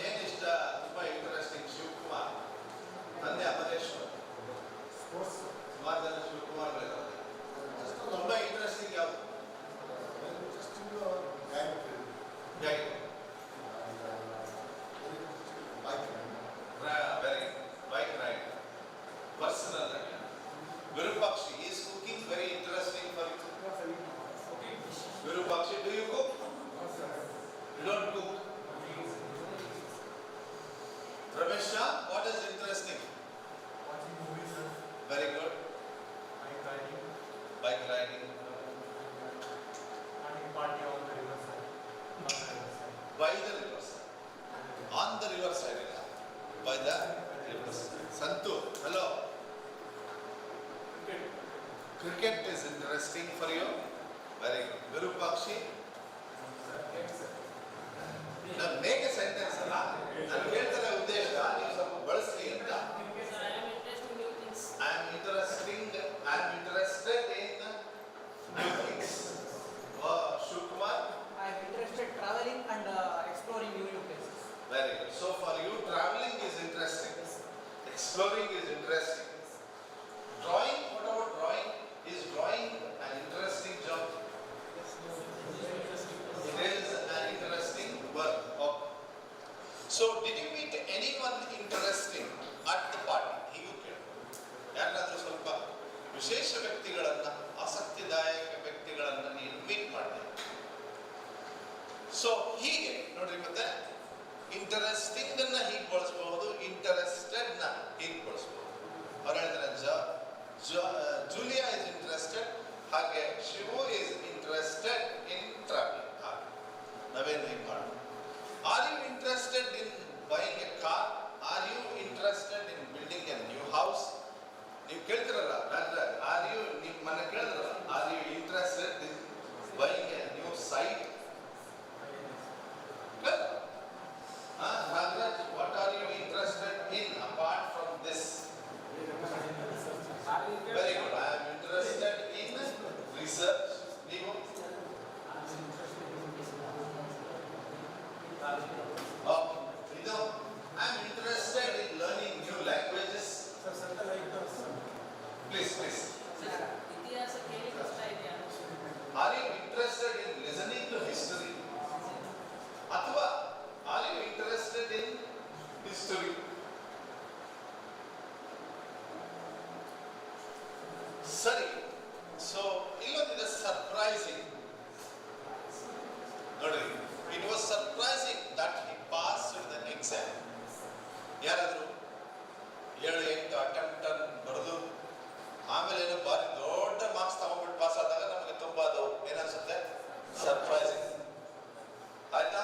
ಏನು ಇಷ್ಟ? ತುಂಬಾ ಇಂಟ್ರೆಸ್ಟಿಂಗ್ ಶಿವಕುಮಾರ್, ನಂದೆ ಅಮರೇಶ್ವರ್, ಸುಮಾರು ಜನ ಶಿವಕುಮಾರ್ ಗಳಿದ್ದಾರೆ. ತುಂಬಾ ಇಂಟ್ರೆಸ್ಟಿಂಗ್ ಯಾವುದು? Very bike ride, personal. Virupakshi, is cooking very interesting for you? Virupakshi, do you cook? You don't cook. Ramesha, what is interesting? Watching movies, sir. Very good. Bike riding. Bike riding. Having party on the riverside. On the riverside. By the riverside. On the riverside. By the riverside. Santu, hello. Cricket is interesting for you? Very good. Virupakshi? ನಾನು make A sentence ಅಲ್ಲ, ನಾನು ಹೇಳ್ತಾರೆ ಉದ್ದೇಶ ನೀವು ಸ್ವಲ್ಪ ಬಳಸಿ ಅಂತ. I am interested in new things. Shivkumar? I am interested traveling and exploring new places. Very good. So for you, traveling is interesting. Exploring is interesting. Drawing, what about drawing? Is drawing an interesting job? It is an interesting work. Okay. So did you meet anyone interesting at the party? ಹೀಗೂ ಕೇಳಿ. ಯಾರನ್ನಾದ್ರೂ ಸ್ವಲ್ಪ ವಿಶೇಷ ವ್ಯಕ್ತಿಗಳನ್ನ, ಆಸಕ್ತಿದಾಯಕ ವ್ಯಕ್ತಿಗಳನ್ನ ನೀನು meet ಮಾಡಿದೆ. ಸೊ ಹೀಗೆ ನೋಡ್ರಿ, ಮತ್ತೆ ಇಂಟರೆಸ್ಟಿಂಗ್ ಅನ್ನ ಹೀಗೆ ಬಳಸಬಹುದು, ಇಂಟರೆಸ್ಟೆಡ್ ನ ಹೀಗೆ ಬಳಸಬಹುದು. ಅವ್ರು ಹೇಳಿದ್ರೆ Julia is interested, ಹಾಗೆ Shivu is interested in traveling. ಹಾಗೆ ನಾವೇನು ಹೀಗೆ ಮಾಡೋದು. Are you interested in buying a car? Are you interested in building a new house? ನೀವು ಕೇಳ್ತಿರಲ್ಲ, are you ನೀವು ಮನೆ ಕೇಳಿದ್ರಲ್ಲ, are you interested in buying a new site? Nagraj, what are you interested in apart from this? Very good. I am interested in research. ನೀವು? ಇದು I am interested in learning new languages. Please. ಇತಿಹಾಸ ಕೇಳಿ ಕಷ್ಟ ಇದೆಯಾ? Are you interested in listening to history? ಅಥವಾ are you interested in history? ಸರಿ. So ಇಲ್ಲೊಂದಿದೆ surprising. ನೋಡ್ರಿ, it was surprising that he passed the exam. ಯಾರಾದ್ರು 7-8 ಅಟೆಂಪ್ಟ್ ಬರೆದು ಆಮೇಲೆ ಏನೋ ಬಾರಿ ದೊಡ್ಡ ಮಾರ್ಕ್ಸ್ ತಗೊಂಡ್ಬಿಟ್ಟು ಪಾಸ್ ಆದಾಗ ನಮಗೆ ತುಂಬಾ ಅದು ಏನನ್ಸುತ್ತೆ? ಸರ್ಪ್ರೈಸಿಂಗ್. ಆಯ್ತಾ?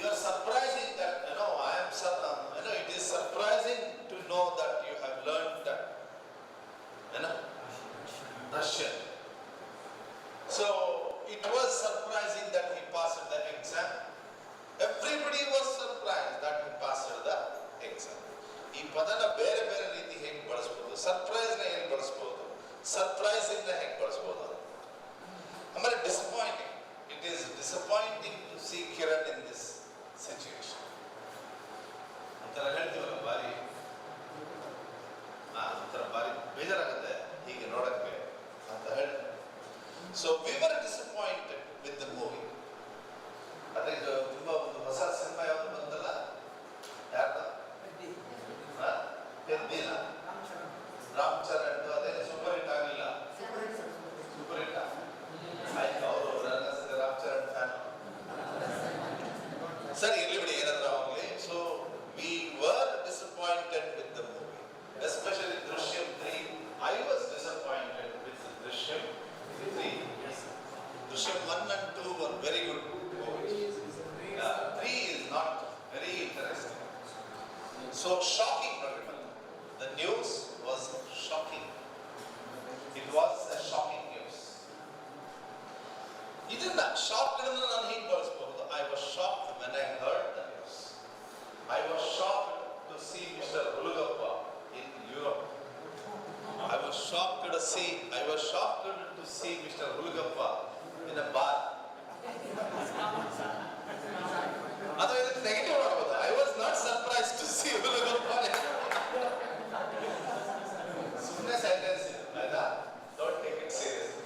You are surprising that I am it is surprising to know that you have learn that Russian. So it was surprising that he passed the exam. Everybody was surprised that he passed the exam. ಈ ಪದನ ಬೇರೆ ಬೇರೆ ರೀತಿ ಹೇಗೆ ಬಳಸಬಹುದು? Surprise ನ ಹೇಗೆ ಬಳಸಬಹುದು? ಸರ್ಪ್ರೈಸಿಂಗ್ ನ ಹೇಗೆ ಬಳಸಬಹುದು? ಆಮೇಲೆ disappointing. It is disappointing to see Kiran in this situation. ಅಂತರ ಹೇಳ್ತೀವಲ್ಲ, ಬಾರಿ ಒಂಥರ ಬಾರಿ ಬೇಜಾರಾಗುತ್ತೆ ಹೀಗೆ ನೋಡಕ್ಕೆ ಅಂತ ಹೇಳಿ. So we were disappointed with the movie. ಅದಕ್ಕೆ ತುಂಬಾ ಒಂದು ಹೊಸ ಸಿನಿಮಾ ಯಾವುದು ಬಂತಲ್ಲ, ಯಾರ್ದು? ಪೆದ್ದಿನ. So shocking, the news was shocking. It was a shocking news. ಇದನ್ನ ಶಾಕ್ ನಾನು ಹೀಗೆ ಬಳಸಬಹುದು. I was shocked when I heard the news. I was shocked to see Mr. Hulugappa in Europe. I was shocked to see Mr. Hulugappa in a bar. ಅಥವಾ ಇದಕ್ಕೆ negative ಆಗ್ಬೋದು. I was not surprised to see Hulugappa. ಸುಮ್ಮನೆ sentence ಇದು ಆಯ್ತಾ? Don't take it seriously.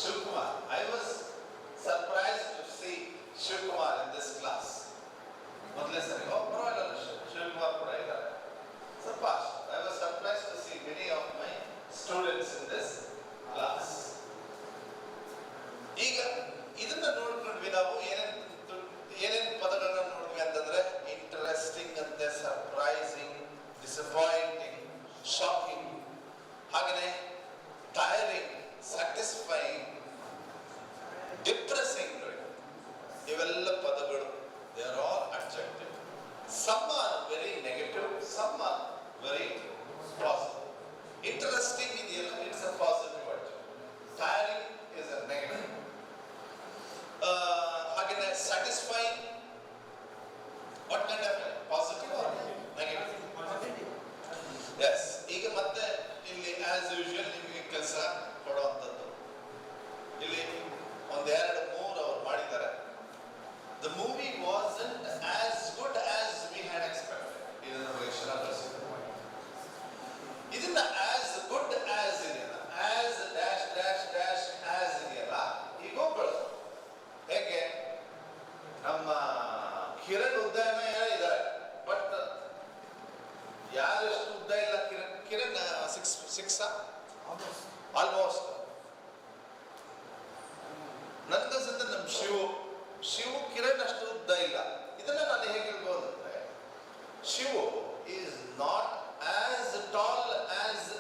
Shivkumar, I was surprised to see Shivkumar in this class. ಮೊದಲೇ ಸರಿ ಪರವಾಗಿಲ್ಲ ಶಿವಕುಮಾರ್ ಕೂಡ ಇದ್ದಾರೆ. Surprised. I was surprised to see many of my students in this class. ಈಗ ಇದನ್ನ ನೋಡ್ಕೊಂಡ್ವಿ ನಾವು ಏನೇನು ಪದಗಳನ್ನ ನೋಡಿದ್ವಿ ಅಂತಂದ್ರೆ ಇಂಟ್ರೆಸ್ಟಿಂಗ್ ಅಂತೆ, ಸರ್ಪ್ರೈಸಿಂಗ್, ಡಿಸಪಾಯಿಂಟಿಂಗ್, ಶಾಕಿಂಗ್, ಹಾಗೆಯೇ ಟೈರಿಂಗ್, ಸ್ಯಾಟಿಸ್ಫೈಯಿಂಗ್, ಡಿಪ್ರೆಸಿಂಗ್. ಇವೆಲ್ಲ ಪದಗಳು, they are all adjective. Some are very negative, some are very positive. Interesting ಇದೆಯಲ್ಲ, it's a positive adjective. Tiring is a negative. ಹಾಗೆಯೇ satisfying, what kind of positive or negative? Yes. ಈಗ ಮತ್ತೆ ಇಲ್ಲಿ as usual ನಿಮಗೆ ಕೆಲಸ ಕೊಡುವಂಥದ್ದು ಇಲ್ಲಿ ಒಂದೆರಡು ಮೂರು ಅವ್ರು ಮಾಡಿದ್ದಾರೆ. The movie wasn't as good as we had expected. ಇದನ್ನು ಇದನ್ನ as good as ಇದೆಯಲ್ಲ, as dash dash dash as ಇದೆಯಲ್ಲ, ಈಗ ಬಳಸೋದು ಹೇಗೆ? ನಮ್ಮ ಕಿರಣ್ ಉದ್ದನ ಹೇಳಿದ್ದಾರೆ, ಬಟ್ ಯಾರಷ್ಟು ಉದ್ದ ಇಲ್ಲ ಕಿರಣ್ 6 ಆಲ್ಮೋಸ್ಟ್. ನನ್ಗನ್ಸುತ್ತೆ ನಮ್ಮ ಶಿವು ಕಿರಣ್ ಅಷ್ಟು ಉದ್ದ ಇಲ್ಲ. ಇದನ್ನ ನಾನು ಹೇಗೆ ಹೇಳ್ಬೋದು ಅಂದ್ರೆ, Shivu is not as tall as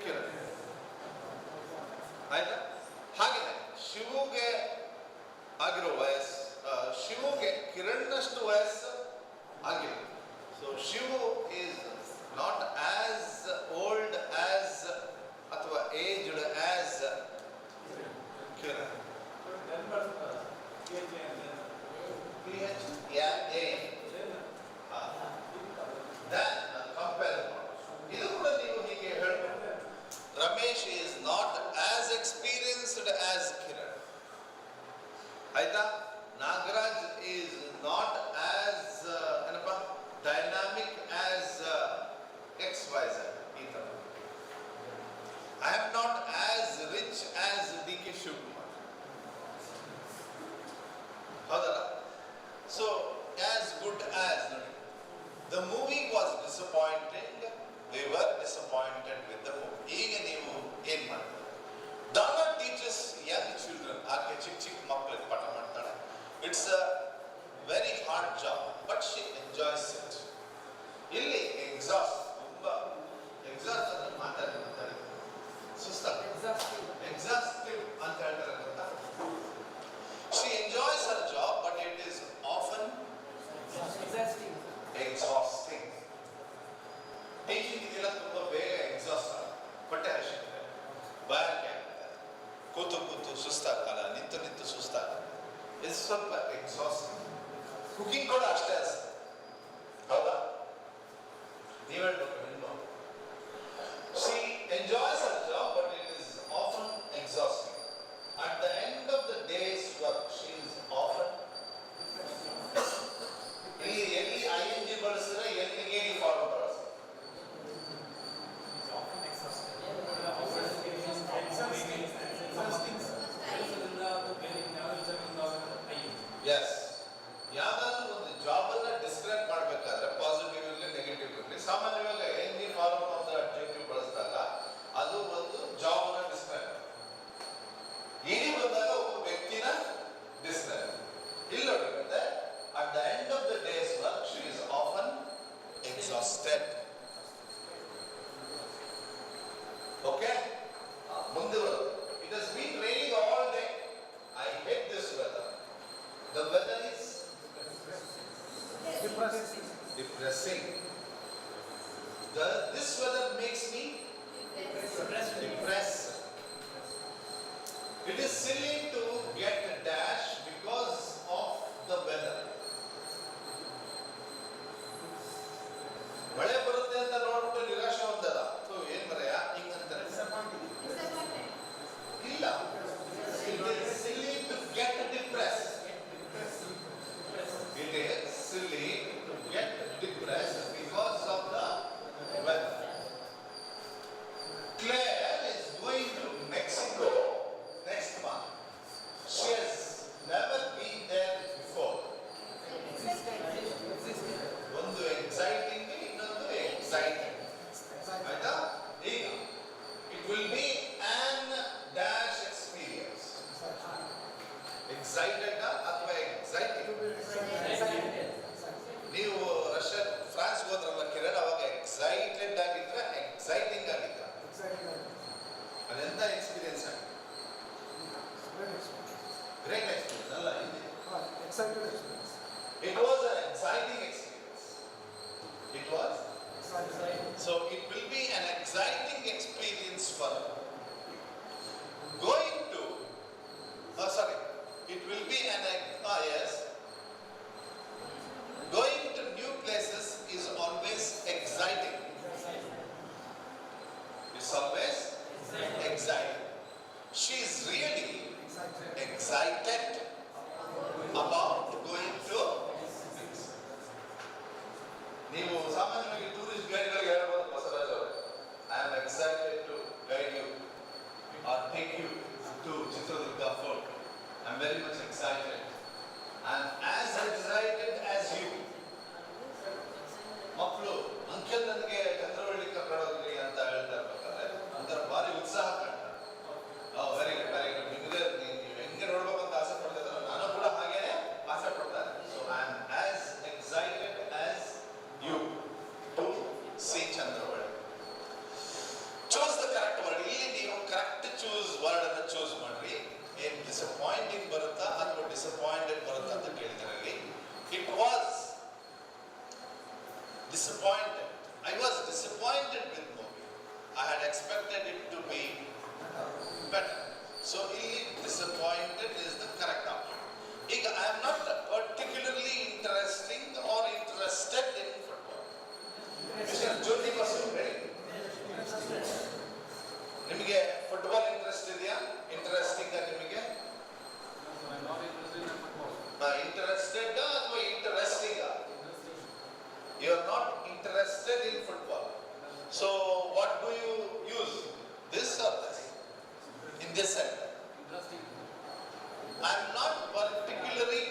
Kiran. ಆಯ್ತಾ? ಹಾಗೆಯೇ ಶಿವುಗೆ ಆಗಿರೋ ವಯಸ್ಸು, ಶಿವುಗೆ ಕಿರಣ್ಣಷ್ಟು ವಯಸ್ಸು ಆಗಿಲ್ಲ. So Shivu is not as old as ಅಥವಾ ಏಜ್ಡ್ ಆಸ್ ಕಿರಣ್. ಇದು ಕೂಡ ನೀವು ಹೀಗೆ ಹೇಳ್ಬೋದು, Ramesh is not as experienced as Kiran. ಆಯ್ತಾ? ನಾಗರಾಜ್ ಈಸ್ ನಾಟ್ ಆಸ್ ಏನಪ್ಪ ಡೈನಾಮಿಕ್ ಆಸ್ XYZ. ಈ ತರ. I am not as rich as DK Shivakumar. ಹೌದಲ್ಲ? ಸೊ ಆಸ್ ಗುಡ್ ಆಸ್ ನೋಡಿ, the movie was disappointing, we were disappointed with the movie. ಈಗ ನೀವು ಏನ್ ಮಾಡ್ತೀರಿ? ಡಾನಾ ಟೀಚರ್ಸ್ ಯಂಗ್ ಚಿಲ್ಡ್ರನ್. ಆಕೆ ಚಿಕ್ಕ ಮಕ್ಕಳಿಗೆ ಪಾಠ ಮಾಡ್ತಾಳೆ. It's a very hard job, but she enjoys it. ಇಲ್ಲಿ ಎಕ್ಸಾಸ್ಟ್, ತುಂಬಾ ಎಕ್ಸಾಸ್ಟ್ ಅಂದ್ರೆ ಮಾತಾಡಿ ಎಕ್ಸಾಸ್ಟಿವ್ ಅಂತ ಹೇಳ್ತಾರೆ ಗೊತ್ತಾ? She enjoys her job, but it is often exhausting. Teaching ಇದೆಲ್ಲ ತುಂಬಾ ಬೇಗ ಎಕ್ಸಾಸ್ಟ್ ಆಗುತ್ತೆ, ಹೊಟ್ಟೆ ಹಸಿಯುತ್ತೆ, ಬಾಯಾರಿಕೆ ಆಗುತ್ತೆ, ಕೂತು ಸುಸ್ತಾಗಲ್ಲ, ನಿಂತು ಸುಸ್ತಾಗಲ್ಲ. ಇದು ಸ್ವಲ್ಪ ಎಕ್ಸಾಸ್ಟಿಂಗ್. ಕುಕಿಂಗ್ ಕೂಡ ಅಷ್ಟೇ ಅನ್ಸುತ್ತೆ, ಹೌದಾ? ನೀವು ಹೇಳ್ಬೇಕು ನಿಮ್ದು. She enjoys her job, but it is often exhausting. At the end of the day's work, she is often ಎಲ್ಲಿ ING ಬಳಸಿದ್ರೆ ಎಲ್ಲಿಗೆ ಫಾರ್ಮ್ ಬಳಸ್ತಾರೆ? ಎಸ್. ಯಾವ್ದಾದ್ರು ಒಂದು ಜಾಬ್ ಅನ್ನ ಡಿಸ್ಕ್ರೈಬ್ ಮಾಡ್ಬೇಕಾದ್ರೆ ಪಾಸಿಟಿವ್ ಇರಲಿ ನೆಗೆಟಿವ್ ಇರಲಿ, ಸಾಮಾನ್ಯವಾಗಿ NG form of the adjective ಬಳಸಿದಾಗ ಅದು ಒಂದು ಜಾಬ್ ಅನ್ನ ಡಿಸ್ಕ್ರೈಬ್ ಮಾಡ್ತಾರೆ. ಇಡೀ ಬಂದಾಗ ಒಬ್ಬ ವ್ಯಕ್ತಿನ ಡಿಸ್ಕ್ರೈಬ್. ಇಲ್ಲಿ ನೋಡಿದ್ರೆ at the end of the day's work, she is often exhausted. Okay? ಮುಂದೆ ಬರುತ್ತೆ. It has been raining all day. I hate this weather. The weather is depressing. This weather makes me depressed. It is silly to get a dash because of the weather. ಮಳೆ ಬರುತ್ತೆ ಅಂತ ನೋಡ್ಬಿಟ್ಟು ನಿರಾಶೆ ಹೊಂದಲ್ಲ. So ಏನ್ ಮರೆಯ ಹಿಂಗಂತಾರೆ. ಇಲ್ಲ. It is silly to get depressed. It is silly to get depressed because of the weather. Claire is going to Mexico next month. She has never been there before. ಒಂದು exciting, ಇನ್ನೊಂದು exciting. ಆಯ್ತಾ? ಈಗ it will be an dash experience. Excited ಅಥವಾ exciting? ನೀವು Russia France ಹೋದ್ರಲ್ಲ Kiran, ಅವಾಗ excited ಆಗಿದ್ರೆ exciting ಆಗಿದ್ರ? ಅದೆಂತ experience ಆಗಿದೆ? ಗ್ರೇಟ್ ಎಕ್ಸ್ಪೀರಿಯನ್ಸ್ ಅಲ್ಲ ಇದೆ. It was an exciting experience. It was. So it will be an exciting experience for her. Going to, it will be an, yes. Going to new places is always exciting. It's always exciting. She is really excited about going to. ನೀವು ಸಾಮಾನ್ಯವಾಗಿ tourist ಗೈಡ್ಗಳಿಗೆ ಹೇಳ್ಬೋದು, ಬಸವರಾಜ್ ಅವರೇ, I am excited to guide you or take you to Chitradurga fort. I am very much excited. I am as excited as you. ಮಕ್ಕಳು uncle ನನಗೆ ಚಂದ್ರವಳ್ಳಿ ಕರ್ಕೊಂಡು ಹೋಗ್ರಿ ಅಂತ ಹೇಳ್ತಾ ಇರ್ಬೇಕಾದ್ರೆ ಒಂಥರ ಭಾರಿ ಉತ್ಸಾಹ ಕಾಣ್ತಾರೆ. Very good, very good. ನಿಮಗೆ ನೀವು ಹೆಂಗೆ ನೋಡ್ಬೇಕು ಅಂತ ಆಸೆ ಪಡ್ತಿದ್ದಾರೆ, ನಾನು ಕೂಡ ಹಾಗೇನೆ ಆಸೆ ಪಡ್ತಾರೆ. So I am as excited as you to see Chandravalli. Choose the correct word. ಇಲ್ಲಿ ನೀವು ಕರೆಕ್ಟ್ ವರ್ಡ್ ಅನ್ನು ಚೂಸ್ ಮಾಡ್ರಿ. ಏನ್ ಡಿಸಪಾಯಿಂಟಿಂಗ್ ಬರುತ್ತಾ ಅಥವಾ ಡಿಸಪಾಯಿಂಟೆಡ್ ಬರುತ್ತಾ ಅಂತ ಕೇಳಿದ್ರಲ್ಲಿ, it was disappointed. I was disappointed with movie. I had expected it to be better. So disappointed is the correct option. I am not particularly interested in football. Mr. Jyoti Basu, ready? ನಿಮಗೆ football interest ಇದೆಯಾ? Interesting ನಿಮಗೆ? Interested ಅಥವಾ interesting? You are not interested in football. So what do you use? This or this? In this sentence. Interesting. I am not particularly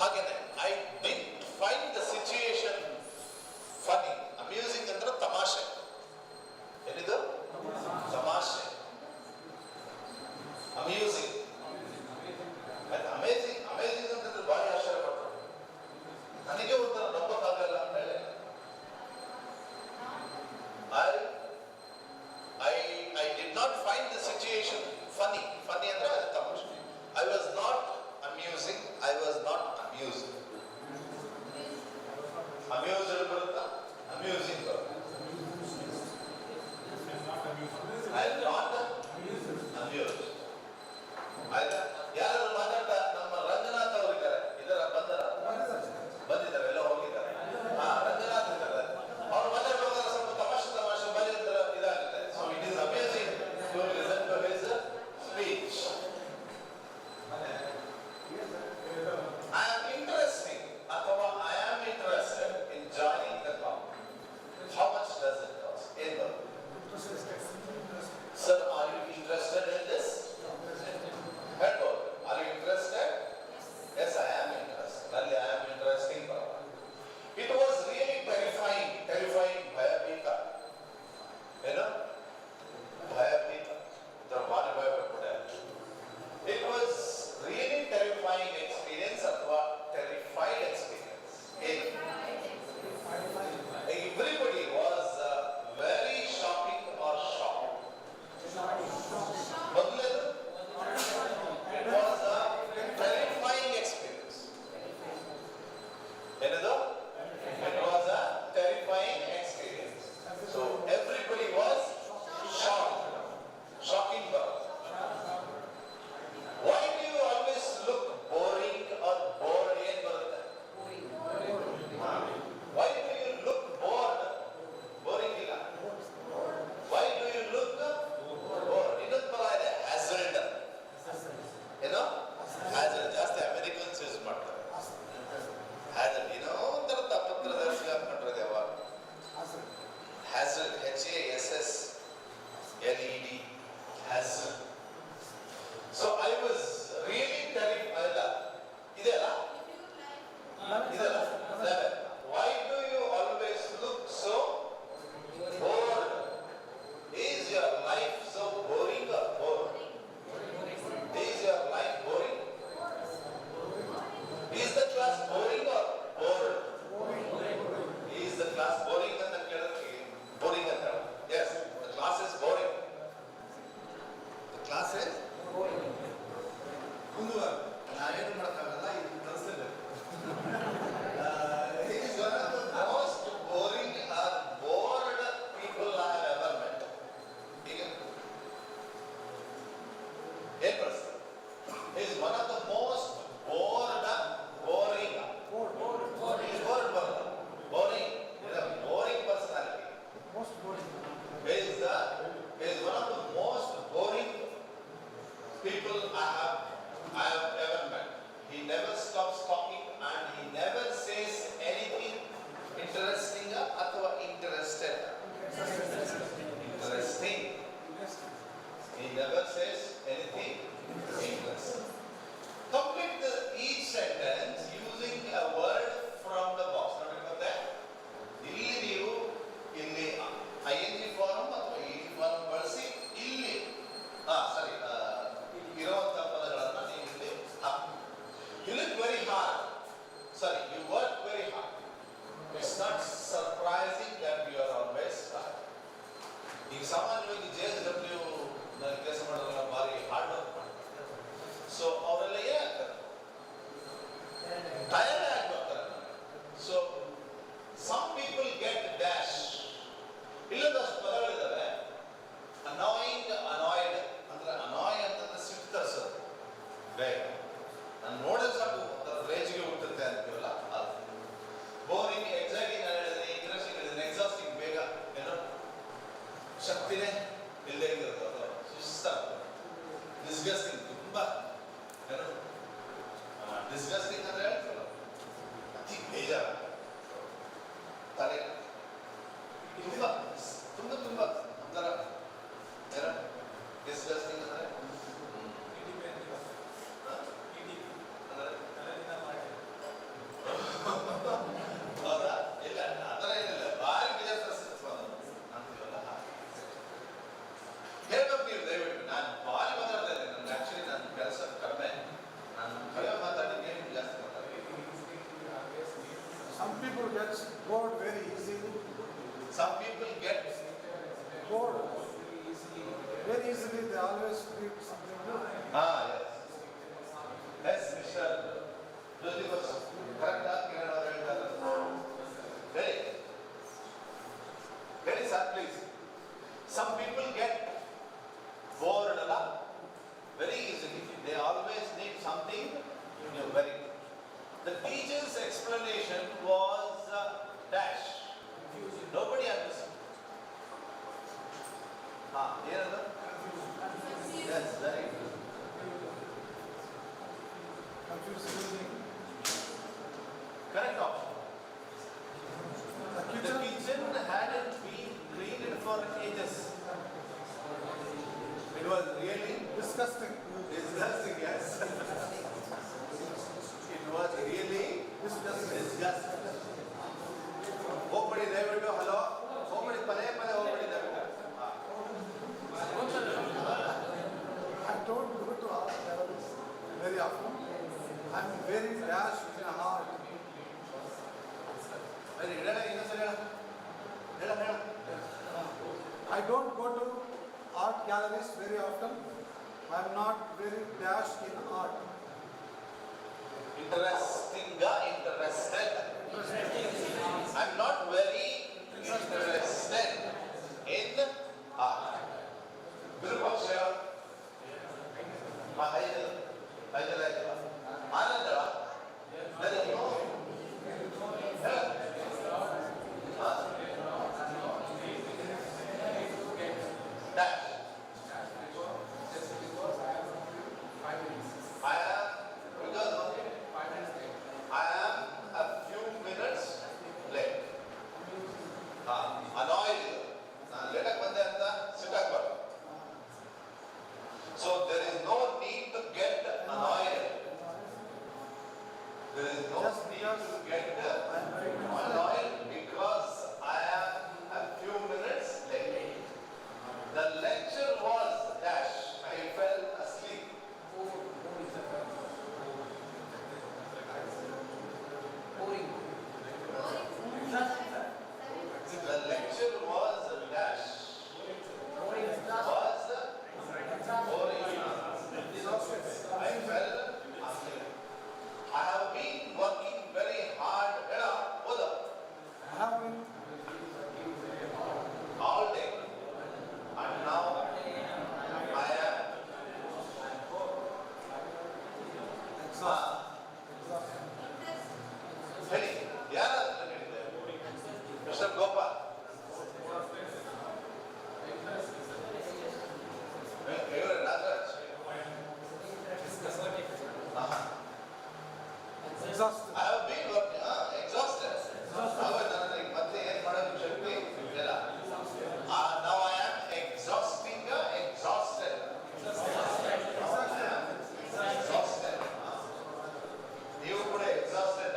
ಹಾಗೇನೆ I didn't find the situation funny. Amusing ಅಂದ್ರೆ ತಮಾಷೆ. ಏನಿದು? ತಮಾಷೆ. Amusing. Amazing amazing ಅಂತಂದ್ರೆ ಭಾರಿ ಆಶ್ಚರ್ಯಪಟ್ಟರು. ನನಗೆ ಒಂಥರ ನಂಬಕ್ಕಾಗಲ್ಲ ಅಂತ ಹೇಳಿ I did not find the situation funny. Funny ಅಂದ್ರೆ ಅದು ತಮಾಷೆ. I was not amusing. I was not amused. Amused ಬರುತ್ತಾ? Amusing ಬರುತ್ತಾ? I am not amused. ಆಯ್ತಾ? ಯಾರಾದ್ರೂ ಮಾತಾಡ್ತಾ ನಮ್ಮ ರಂಗನಾಥ್ ಅವರು ಇದ್ದಾರೆ, ಇದರ ಬಂದಿದ್ದಾರೆ, ಎಲ್ಲ ಹೋಗಿದ್ದಾರೆ. ರಂಗನಾಥ್ ಇದ್ದಾರೆ. ಅವ್ರು ಮಾತಾಡುವಾಗ ಸ್ವಲ್ಪ ತಮಾಷೆ ಬರೀ ಇದಾಗುತ್ತೆ. So it is amazing to listen to his speech. I am interesting ಅಥವಾ I am interested in joining the club. How much does it cost? Sir, are you interested in this? Headboard, are you interested? Yes, I am interested. Really, I am interesting. It was really terrifying. ಭಯಭೀತ. ಏನು? ಭಯಭೀತ. ಭಾರಿ ಭಯಪಟ್ಟೆ. It was really terrifying experience ಅಥವಾ terrified experience. Everybody was very shocking or shocked. ಮೊದಲನೇದು it was a terrifying experience. ಏನದು? It was a terrifying experience. So everybody was shocked. Shocking. Why do you always look boring or bored? ಏನ್ ಬರುತ್ತೆ? Why do you look bored? Boring ಇಲ್ಲ. Why do you look bored? ಇನ್ನೊಂದು ಪದ ಇದೆ, hazard. ಏನೋ? hazard. ಜಾಸ್ತಿ Americans use ಮಾಡ್ತಾರೆ. hazard. ಏನೋ ಒಂಥರ ತಪ್ಪತ್ರದರ್ಶಿ ಹಾಕೊಂಡ್ರೆ ಯಾವಾಗ hazard. HASSLED. hazard. So I was really terrified. ಇದೆಲ್ಲ? ಇದೆಲ್ಲ? Why do you always look so bored? Is your life so boring or bored? Is your life boring? Is the class boring or bored? Is the class boring ಅಂತ ಕೇಳೋಕೆ boring ಅಂತ? Yes, the class is boring. The class is ಮುಂದುವರೆ ನಾವೇನು ಮಾಡೋಕ್ಕಾಗಲ್ಲ, ಇದು ಕಲಿಸಲೇಬೇಕು. He is one of the most boring or bored people I have ever met. ಈಗ ಏನ್ ಪರಿಸ್ಥಿತಿ? He is one of the most boring. He is bored ಬರಲ್ಲ. Boring. Boring personality. He is one of the most boring people I have ever met. He never stops talking and he never says anything interesting ಅಥವಾ interested. Interesting. He never says anything interesting. Complete each sentence using a word from the box. ನೋಡಿ ಮತ್ತೆ ಇಲ್ಲಿ ನೀವು ಇಲ್ಲಿ ing form ಅಥವಾ ed form ಬಳಸಿ ಇಲ್ಲಿ ಇರುವಂತಹ ಪದಗಳನ್ನು ನೀವು ಇಲ್ಲಿ ಹಾಕಿ. You look very hard. Sorry, you work very hard. It's not surprising that you are always tired. ಈಗ ಸಾಮಾನ್ಯವಾಗಿ JSW ನಲ್ಲಿ ಕೆಲಸ ಮಾಡೋರೆಲ್ಲ ಭಾರಿ ಹಾರ್ಡ್ ವರ್ಕ್ ಮಾಡ್ತಾರೆ. ಸೊ ಅವರೆಲ್ಲ ಏನಾಗ್ತಾರೆ? ಟಯರ್ಡ್ ಆಗಿ ಬರ್ತಾರೆ. So some people get dash. ಇಲ್ಲದಷ್ಟು ಪದಗಳಿದ್ದಾವೆ. annoyed ಅಂದ್ರೆ annoy ಅಂತಂದ್ರೆ ಸಿಟ್ಟು ತರಿಸೋದು ಬೇಗ. ನಾನು ನೋಡಿದ್ರೆ ಸಾಕು ಒಂಥರ ರೇಜಿಗೆ ಹುಟ್ಟುತ್ತೆ ಅಂತೀವಲ್ಲ ಅದು. ಬೋರಿಂಗ್, ಎಕ್ಸೈಟಿಂಗ್ ಹೇಳಿದ್ರೆ, ಇಂಟ್ರೆಸ್ಟಿಂಗ್ ಹೇಳಿದ್ರೆ, ಎಕ್ಸಾಸ್ಟಿಂಗ್ ಬೇಗ ಏನೋ ಶಕ್ತಿನೇ ಇಲ್ಲದೆ ಇರೋದು, ಅದು ಸುಸ್ತಾಗ್ತದೆ. ಡಿಸ್ಗಸ್ಟಿಂಗ್ ತುಂಬ ಏನೋ some people get bored. Very easily they always read something new. yes. Yes, Mr. Jyoti was correct. Ready? Ready, sir, please. Some people get bored very easily. They always need something new. Very good. The teacher's explanation was dash. Nobody understood. Yes, very good. Confusing. Correct option. The kitchen hadn't been cleaned for ages. It was really Disgusting. disgusting, yes. It was really disgusting. ಹೋಗ್ಬಿಡಿ ದಯವಿಟ್ಟು hello ಹೋಗ್ಬಿಡಿ ಪದೇ ಪದೇ ಹೋಗ್ಬಿಡಿ ದಯವಿಟ್ಟು I don't go to art galleries very often. I'm very rash in art. ಸರಿ ಹೇಳ ಇನ್ನೊಂದ್ಸರಿ ಹೇಳ ಹೇಳ I don't go to art galleries very often. I'm not very dash in art. interested. I'm not very interested in art. Virupaksha. Ananda. There is no. Dash. I am a few minutes late. Annoyed. Let us sit back. So there is no need to get annoyed. There is no need to get annoyed because I am a few minutes late. The lecture was dash. I fell asleep. Boring. The lecture was dash. Boring. Was boring. I fell asleep. I have been working very hard I have been all day. And now I am ready. Mr. Gopal. Favorite Nagaraj. exhausted. I have been working, exhausted. Now I am exhausting, exhausted. Exhausted. You put exhausted.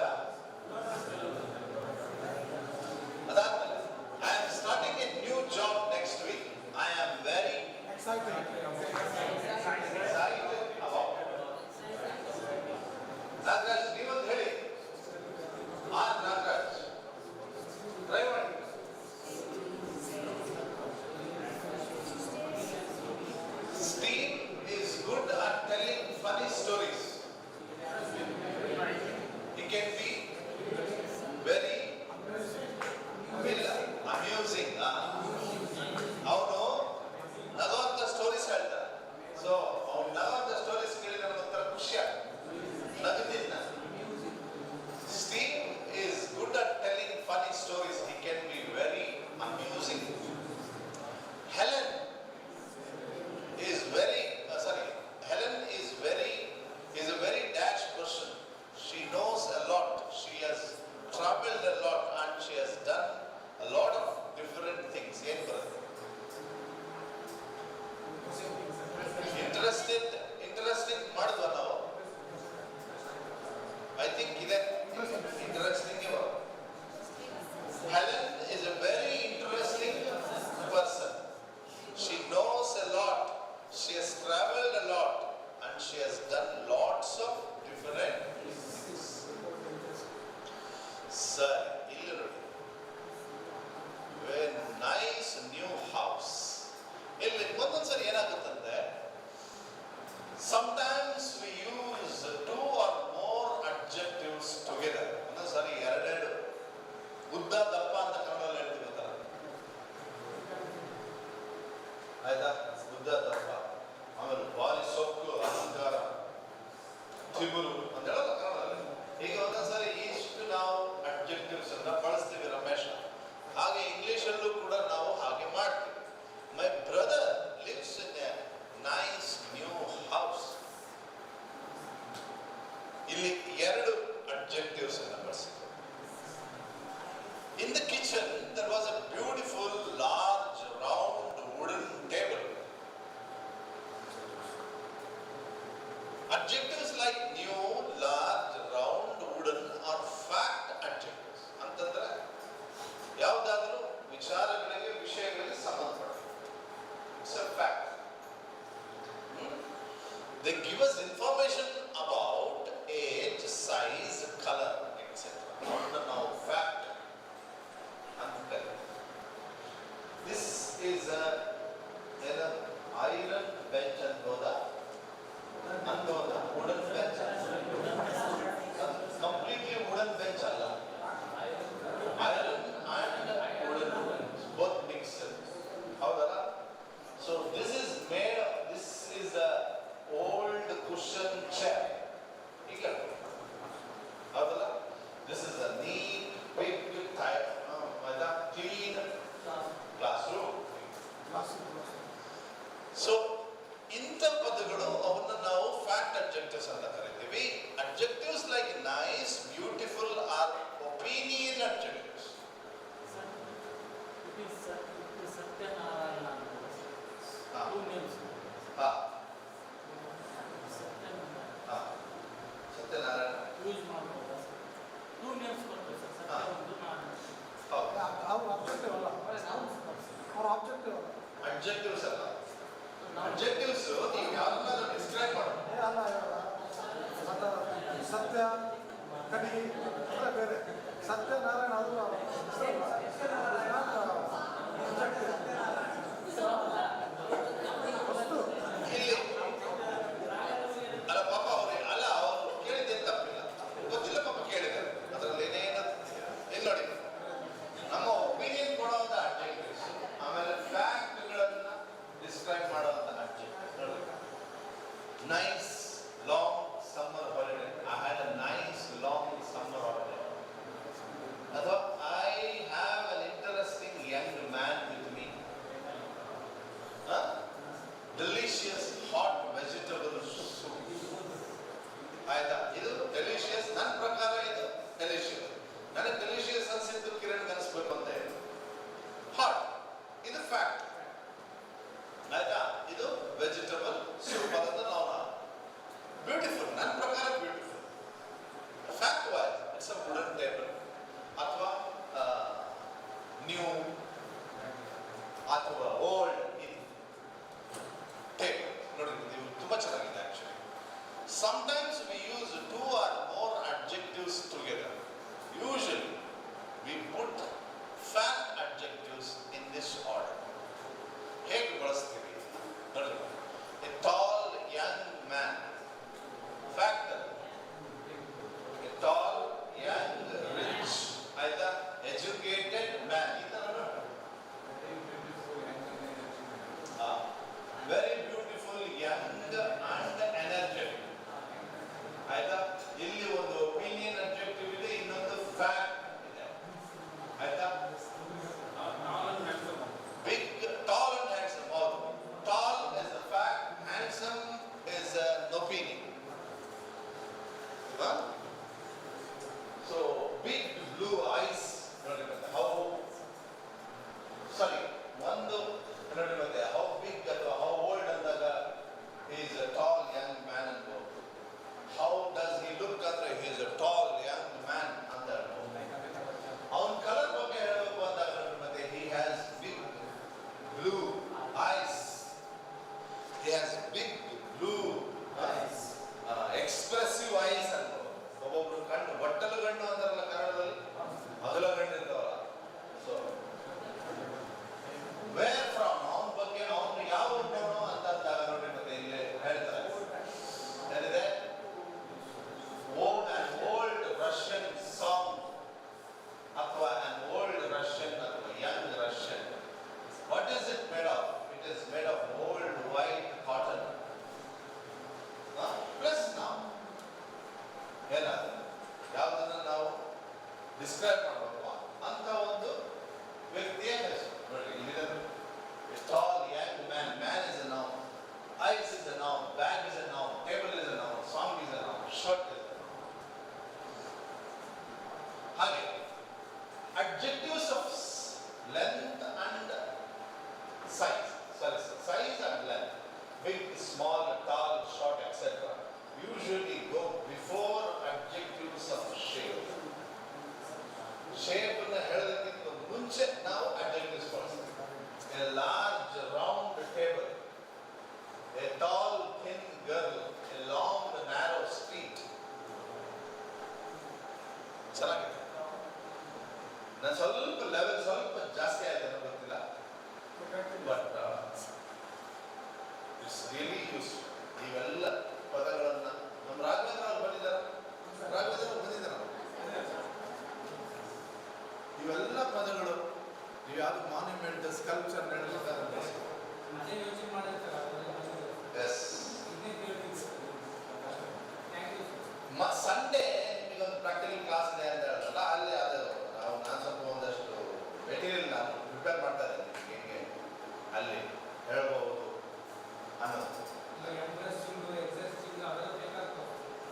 I am starting a new job next week. I am very Exciting. excited about it. Nagaraj, ನೀವು ಹೇಳಿ ಕಡಿಗೆ ಅಂದರೆ ಬೇರೆ ಸತ್ಯನಾರಾಯಣ ಅದು ಇಲ್ಲಿ ಅಲ್ಲ ಪಾಪ ಅವ್ರಿಗೆ ಅಲ್ಲ ಅವರು ಕೇಳಿದ್ದೇನು ತಪ್ಪಿಲ್ಲ, ಗೊತ್ತಿಲ್ಲ ಪಾಪ ಕೇಳಿದ್ದಾರೆ, ಅದರಲ್ಲಿ ಏನೇನು ಇಲ್ಲಿ ನೋಡಿ ನಮ್ಮ ಒಪಿನಿಯನ್ ಕೊಡುವಂಥ ಅಡ್ಜೆಕ್ಟಿವ್ಸ್, ಆಮೇಲೆ ಫ್ಯಾಕ್ಟ್ಗಳನ್ನು ಡಿಸ್ಕ್ರೈಬ್ ಮಾಡುವಂಥ adjective. Nice long summer holiday, I had a nice long summer holiday. ಅಥವಾ I have an interesting young man with me. Delicious hot vegetable soup. ಆಯ್ತಾ? ಇದು ಡೆಲಿಷಿಯಸ್, ನನ್ನ ಪ್ರಕಾರ ಇದು ಡೆಲಿಷಿಯಸ್. ನನಗೆ ಡೆಲಿಷಿಯಸ್ ಅನ್ಸಿದ್ದು ಕಿರಣ್ ಅನಿಸ್ಬೇಕು ಅಂತ ಹೇಳಿ. ಹಾಟ್ ಇದು ಫ್ಯಾಕ್ಟ್. ಆಯ್ತಾ? ಇದು ವೆಜಿಟಬಲ್ ಸೂಪ್, ಅದನ್ನು ನಾವು ಬ್ಯೂಟಿಫುಲ್, ನನ್ನ ಪ್ರಕಾರ beautiful. Fact wise it's a wooden table ಅಥವಾ ನ್ಯೂ ಅಥವಾ ಓಲ್ಡ್ ಟೇಬಲ್. ನೋಡಿ ಇದು ತುಂಬ ಚೆನ್ನಾಗಿದೆ actually. Sometimes we use 2 or more adjectives together. Usually we put fact adjectives in this order. ಹೇಗೆ ಬಳಸ್ತೀವಿ ನೋಡಿ. A tall young man, fact. A tall young rich, ಆಯ್ತಾ, educated man. ಈ ತರ ನೋಡಿ. Very beautiful young and energetic. ಆಯ್ತಾ? ಇಲ್ಲಿ ಒಂದು ಒಪಿನಿಯನ್ ಅಬ್ಜೆಕ್ಟಿವ್ ಇದೆ, ಇನ್ನೊಂದು ಫ್ಯಾಕ್ಟ್ ಇದೆ. ಆಯ್ತಾ? Big, tall and handsome. ಹೌದು, tall is a fact, handsome is an opinion. So big blue eyes ನೋಡಿ ಮತ್ತೆ ಹೌ ಸಾರಿ ಒಂದು ನೋಡಿ ಮತ್ತೆ ಹೌ ಬಿಗ್ ಅಥವಾ ಹೌ ಓಲ್ಡ್ ಅಂದಾಗ is a tall young man ಅಂತ. ಹೌ ಡಸ್ ಹಿ ಲುಕ್ ಅಂದ್ರೆ he is a tall young man ಅಂತ. ಅವನ ಕಲರ್ ಬಗ್ಗೆ ಹೇಳಬೇಕು ಅಂದಾಗ ಮತ್ತೆ he has big blue eyes. He has big blue eyes, expressive ice ಅಂತ. ಒಬ್ಬೊಬ್ರು ಕಣ್ಣು ಬಟ್ಟಲು ಗಣ್ಣು ಅಂತಾರಲ್ಲ ಕನ್ನಡದಲ್ಲಿ, ಅಗಲ ಗಣ್ಣು ಇರ್ತಾವಲ್ಲ. ಸೊ ವೇರ್ ಫ್ರಮ್, ಅವನ ಬಗ್ಗೆ ಅವನು ಯಾವ ಊರಿನವನು ಅಂತ ಅಂದಾಗ ನೋಡಿ ಮತ್ತೆ ಇಲ್ಲಿ ಹೇಳ್ತಾರೆ ಏನಿದೆ, an old Russian song ಅಥವಾ an old Russian ಅಥವಾ young Russian. What is it made of? It is made of old white cotton. Plus now ಏನಾದ್ರು ಯಾವುದನ್ನು ನಾವು ಡಿಸ್ಕ್ರೈಬ್ ಮಾಡಬೇಕು ಅಂತ ಒಂದು ವ್ಯಕ್ತಿಯ ಹೆಸರು ನೋಡಿ. ಇಲ್ಲಿರೋದು tall young man, man is a noun, eyes is a noun, bag is a noun, table is a noun, song is a noun, shirt is a noun. ಹಾಗೆ adjectives of length and size, sorry size and length, big, small, tall, short etcetera, usually go before adjectives of shape. Shape ಅನ್ನು ಹೇಳೋದಕ್ಕಿಂತ ಮುಂಚೆ ನಾವು adjectives ಬಳಸ್ತೀವಿ. A large round table, a tall thin girl, a long narrow street. ಚೆನ್ನಾಗಿದೆ. ನಾನು ಸ್ವಲ್ಪ level ಸ್ವಲ್ಪ ಜಾಸ್ತಿ ಆಯ್ತು ಅನ್ನೋ ಗೊತ್ತಿಲ್ಲ, ಬಟ್ ಇಟ್ಸ್ ರಿಯಲಿ ಯೂಸ್ಫುಲ್. ಇವೆಲ್ಲ ಪದಗಳನ್ನ ನಮ್ಮ ರಾಘವೇಂದ್ರ ಅವ್ರು ಬಂದಿದ್ದಾರೆ, ಇವೆಲ್ಲ ಪದಗಳು ನೀವು ಯಾವುದು ಮಾನ್ಯುಮೆಂಟ್ ಸ್ಕಲ್ಪ್ಚರ್ ನಡೆದಿದ್ದಾರೆ. ಸಂಡೇ ನಿಮಗೊಂದು ಪ್ರಾಕ್ಟಿಕಲ್ ಕ್ಲಾಸ್ ಇದೆ ಅಂತ ಹೇಳಿದ್ರಲ್ಲ, ಅಲ್ಲಿ ಅದು ನಾನು ಸ್ವಲ್ಪ ಒಂದಷ್ಟು ಮೆಟೀರಿಯಲ್ ನಾನು ಪ್ರಿಪೇರ್ ಮಾಡ್ತಾ ಇದ್ದೀನಿ, ಹೆಂಗೆ ಅಲ್ಲಿ ಹೇಳ್ಬೋದು ಅನ್ನೋದು.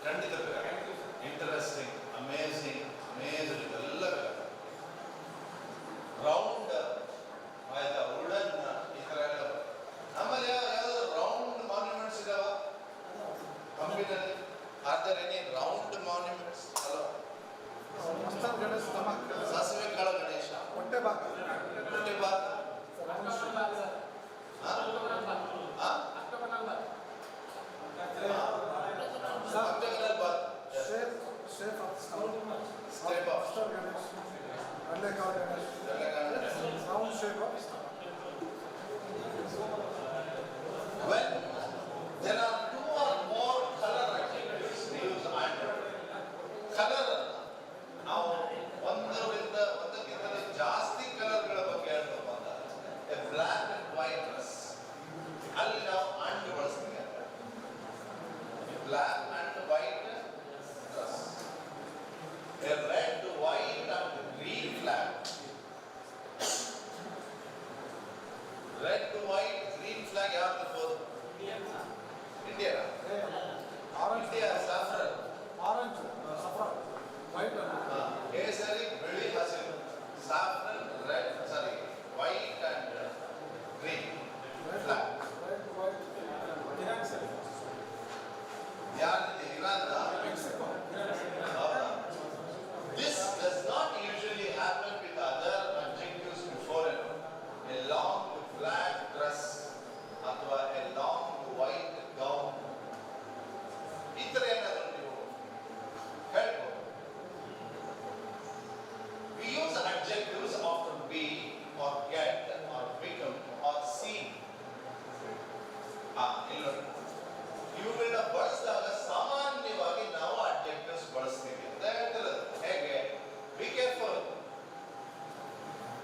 ಖಂಡಿತ ಬೇಕಾಗುತ್ತೆ. ಇಂಟ್ರೆಸ್ಟಿಂಗ್, ಅಮೇಝಿಂಗ್, ಅಮೇಝಿಂಗ್ ಇವೆಲ್ಲ ಬೇಕಾಗುತ್ತೆ. ರೌಂಡ್ ಆಯ್ತಾ, ವುಡನ್, ಈ ಥರ ಎಲ್ಲ. ಆಮೇಲೆ ಯಾವುದು Star Ganesh, Andekar Ganesh, round shape of When there are two or more color adjectives, we use and. Color ನಾವು ಒಂದಕ್ಕಿಂತ ಜಾಸ್ತಿ ಕಲರ್ಗಳ ಬಗ್ಗೆ ಹೇಳ್ಬೇಕು ಅಂತ a black and white dress ಅಲ್ಲಿ ನಾವು ಅಂಡ್ ಬಳಸ್ತೀವಿ black and white dress a red white and green flag red white green flag ಯಾವ್ದು ಇರ್ಬೋದು India orange, India saffron orange, saffron, white and ಕೇಸರಿ ಬಿಳಿ ಹಸಿರು saffron red sorry white and green flag red, white, Iran sir, ಯಾರಿದೆ Iran Mexico, This does not usually happen with other adjectives before it. A long black dress ಅಥವಾ a long white gown. ಈ ಥರ ಏನಾದರೂ ನೀವು ಹೇಳ್ಬೋದು. We use adjectives after be or get or become or see. ಇಲ್ಲಿ ನೋಡಿ. ಇವುಗಳನ್ನ ಬಳಸಿದಾಗ ಸಾಮಾನ್ಯವಾಗಿ ನಾವು adjectives ಬಳಸ್ತೀವಿ ಅಂತ ಹೇಳ್ತಿರೋದು. ಹೇಗೆ? Be careful.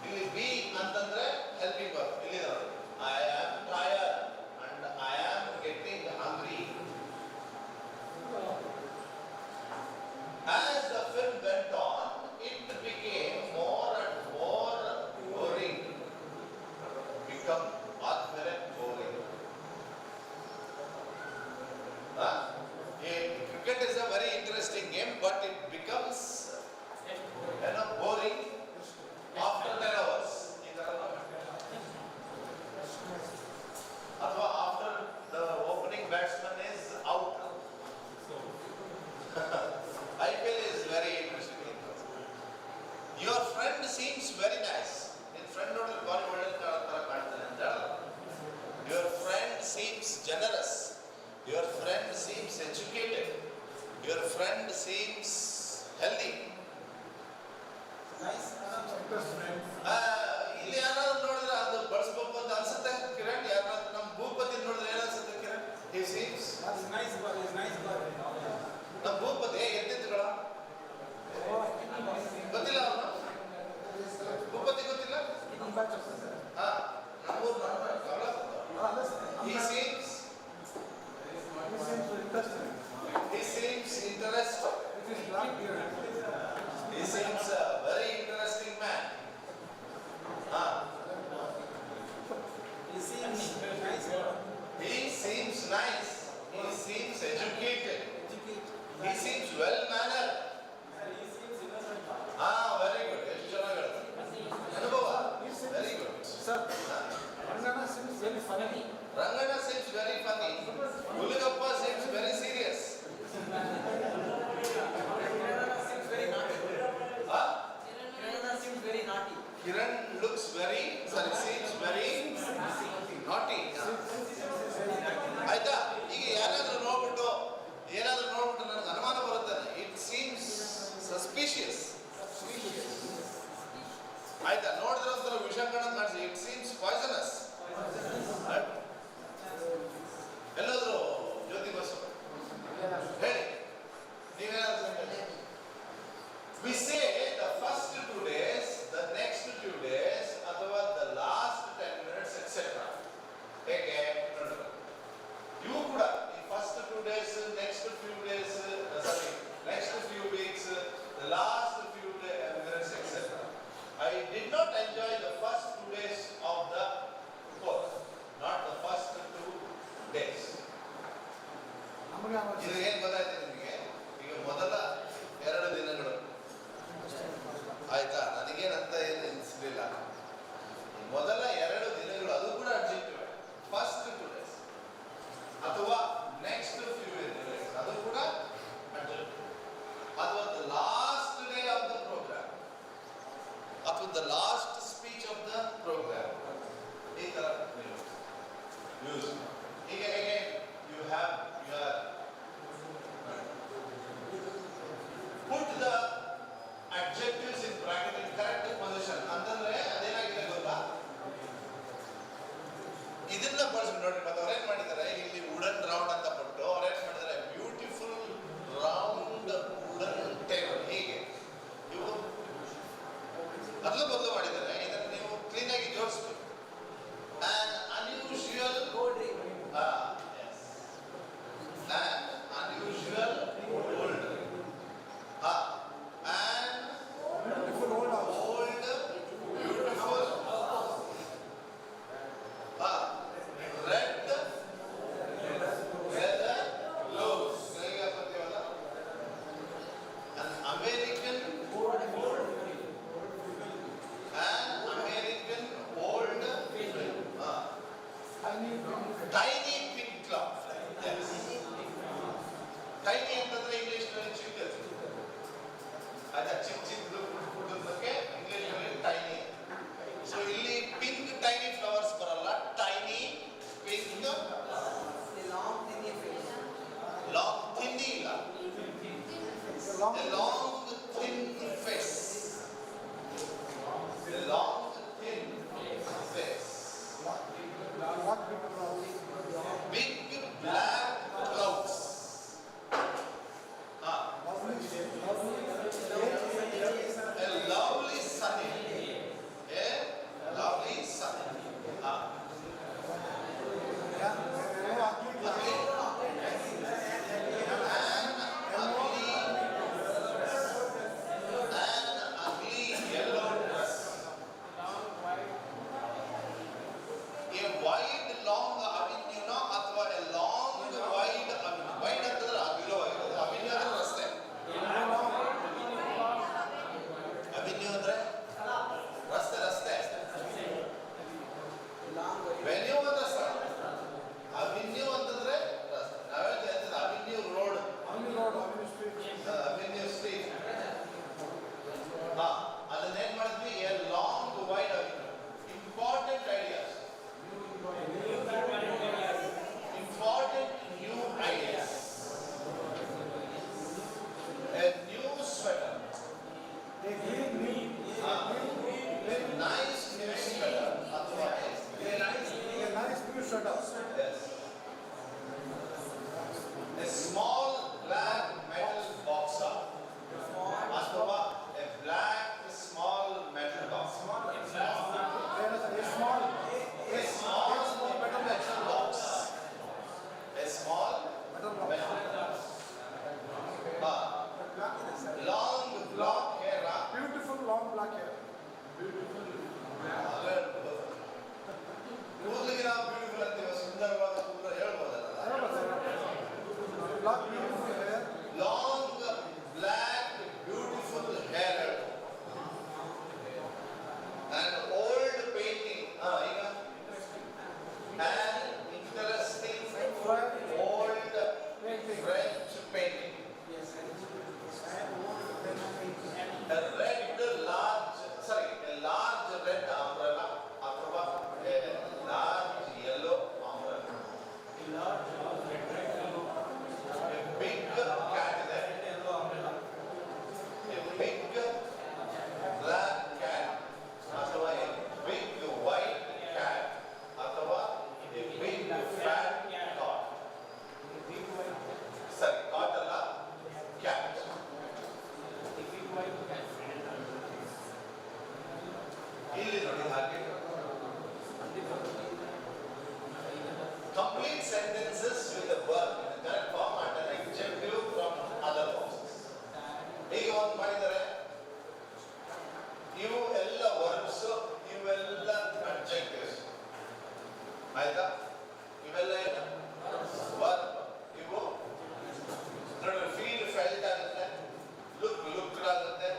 ಇಲ್ಲಿ be ಅಂತಂದ್ರೆ helping verb. ಇಲ್ಲಿ ನೋಡಿ. I am tired and I am getting hungry. As the film went on, it became more and more boring. Become ಆದ್ಮೇಲೆ boring. Cricket is a very interesting game, but it becomes boring after 10 hours. ಅಥವಾ after the opening batsman is out. IPL is very interesting. Your friend seems very nice. In friend ನೋಡಿದ್ರೆ ಬಾರಿ ಒಳ್ಳೆ ತರ ಕಾಣ್ತಾನೆ ಅಂತ ಹೇಳಲ್ಲ. Your friend seems generous. Your friend seems educated. Your friend seems healthy. nice, best friend, ಇಲ್ಲಿ ಯಾರಾದ್ರೂ ನೋಡಿದ್ರೆ ಅದು ಬಳಸ್ಬೇಕು ಅಂತ ಅನ್ಸುತ್ತೆ ಕಿರಣ್? ಯಾರಾದ್ರೂ ನಮ್ಮ ಭೂಪತಿ ನೋಡಿದ್ರೆ ಏನನ್ಸುತ್ತೆ Kiran? He seems that's nice boy, is nice boy. ನಮ್ಮ ಭೂಪತಿ ಎದ್ದಿದ್ದುಗಳ ಗೊತ್ತಿಲ್ಲ ಅವನು ಭೂಪತಿ ಗೊತ್ತಿಲ್ಲ. ಹಾ ನಮ್ಮೂರು He seems interesting. he seems interested. It is black beard. He seems a very interesting man. He seems nice boy. He seems nice. He seems educated. He seems well mannered. Very good. ಎಷ್ಟು ಚೆನ್ನಾಗಿ ಹೇಳ್ತಾರೆ. ಅನುಭವ. Very good. Sir, Rangana seems very funny. Rangana seems very funny. Ulugappa seems very serious. Kannada seems very naughty. Kannada seems very naughty. Kiran looks very, seems very naughty. ಆಯ್ತಾ? ಈಗ ಏನಾದ್ರೂ ನೋಡ್ಬಿಟ್ಟು ನನಗೆ ಅನುಮಾನ ಬರುತ್ತೆ. It seems suspicious. ಆಯ್ತಾ? ನೋಡಿದ್ರೆ ಒಂಥರ ವಿಷಕಣ ಕಾಣಿಸಿ. It seems poisonous. ಎಲ್ಲಾದ್ರೂ ಜ್ಯೋತಿ ಬಸ್ಸು ಹೇಳಿ ನೀವೇನಾದ್ರೂ we say the first 2 days, the next 2 days ಅಥವಾ the last 10 minutes etc. ಹೇಗೆ ನೋಡೋಣ. ಇವು ಕೂಡ ಈ first 2 days, next few days, next few weeks, the last few minutes etc. I did not enjoy the first 2 days of the course, not the first 2 days. ಆಯ್ತಾ ಚಿಕ್ಕ ಚಿಕ್ಕದು ಪುಟ್ಟದಕ್ಕೆ ಇಂಗ್ಲಿಷಲ್ಲಿ ಟೈನಿ. ಸೊ ಇಲ್ಲಿ ಪಿಂಕ್ ಟೈನಿ ಫ್ಲವರ್ಸ್ ಬರಲ್ಲ, tiny pink long thin face. Long thinny ಇಲ್ಲ, long thin face, long thin face, big black clouds. A lovely sunny, a lovely sunny. ಅದನ್ನೇನ್ ಮಾಡಿದ್ವಿ, a long wide avenue. Important ideas, important new ideas. A new sweater, a nice new sweater ಅಥವಾ a small black metal boxer ಅಥವಾ a black small metal box. A small metal box. A small metal box. Long black hair. Beautiful long black hair. ಕೂದಲಿಗೆ ನಾವು beautiful ಅಂತೀವಿ, ಸುಂದರವಾದ ಕೂದಲು ಹೇಳ್ಬೋದಲ್ಲ. Black beautiful hair. Long black beautiful hair and old painting. ಈಗ an interesting old French painting. A large red umbrella ಅಥವಾ a large yellow umbrella. A big cat there. A big black cat ಅಥವಾ a big white cat ಅಥವಾ a big fat cat. ಸರಿ, cat ಅಲ್ಲ, cat. ಇಲ್ಲಿ ನೋಡಿ ಹಾಗೆ complete sentences with the verb in the correct form and an adjective from other boxes. ಹೀಗೆ ಒಂದು ಮಾಡಿದರೆ ಇವು ಎಲ್ಲ ವರ್ಬ್ಸ್, ಇವೆಲ್ಲ ಅಡ್ಜೆಕ್ಟಿವ್ಸ್. ಆಯ್ತಾ? ಇವೆಲ್ಲ ಏನು ವರ್ಬ್. ಇವು ಫೀಲ್ ಫೆಲ್ಟ್ ಆಗುತ್ತೆ, ಲುಕ್ ಆಗುತ್ತೆ,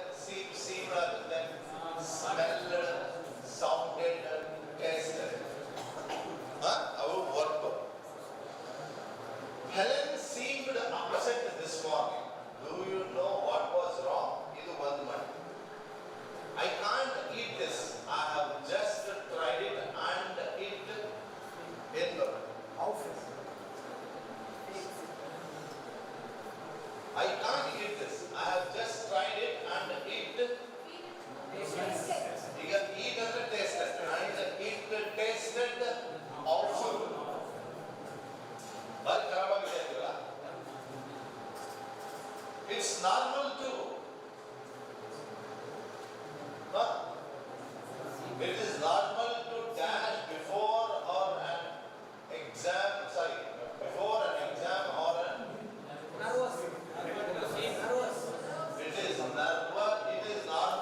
ಸೀಮ್ ಆಗುತ್ತೆ, ಸ್ಮೆಲ್ ಸೌಂಡೆಡ್, ಟೇಸ್ಟೆಡ್. ಅವು verb. Helen seemed upset this morning. Do you know what was wrong? ಇದು ಒಂದು ಮಾಡಿ. I can't eat this. I have just tried it and it ಏನು? I can't eat this. I have just tried it and it ಈಗ eat ಅಂದ್ರೆ tasted and it tasted awful. ಭಾರಿ ಖರಾಬಾಗಿದೆ ಅಂತೀವಲ್ಲ. It's normal to it is normal to dash before or an exam, before an exam or an Nervous. it is normal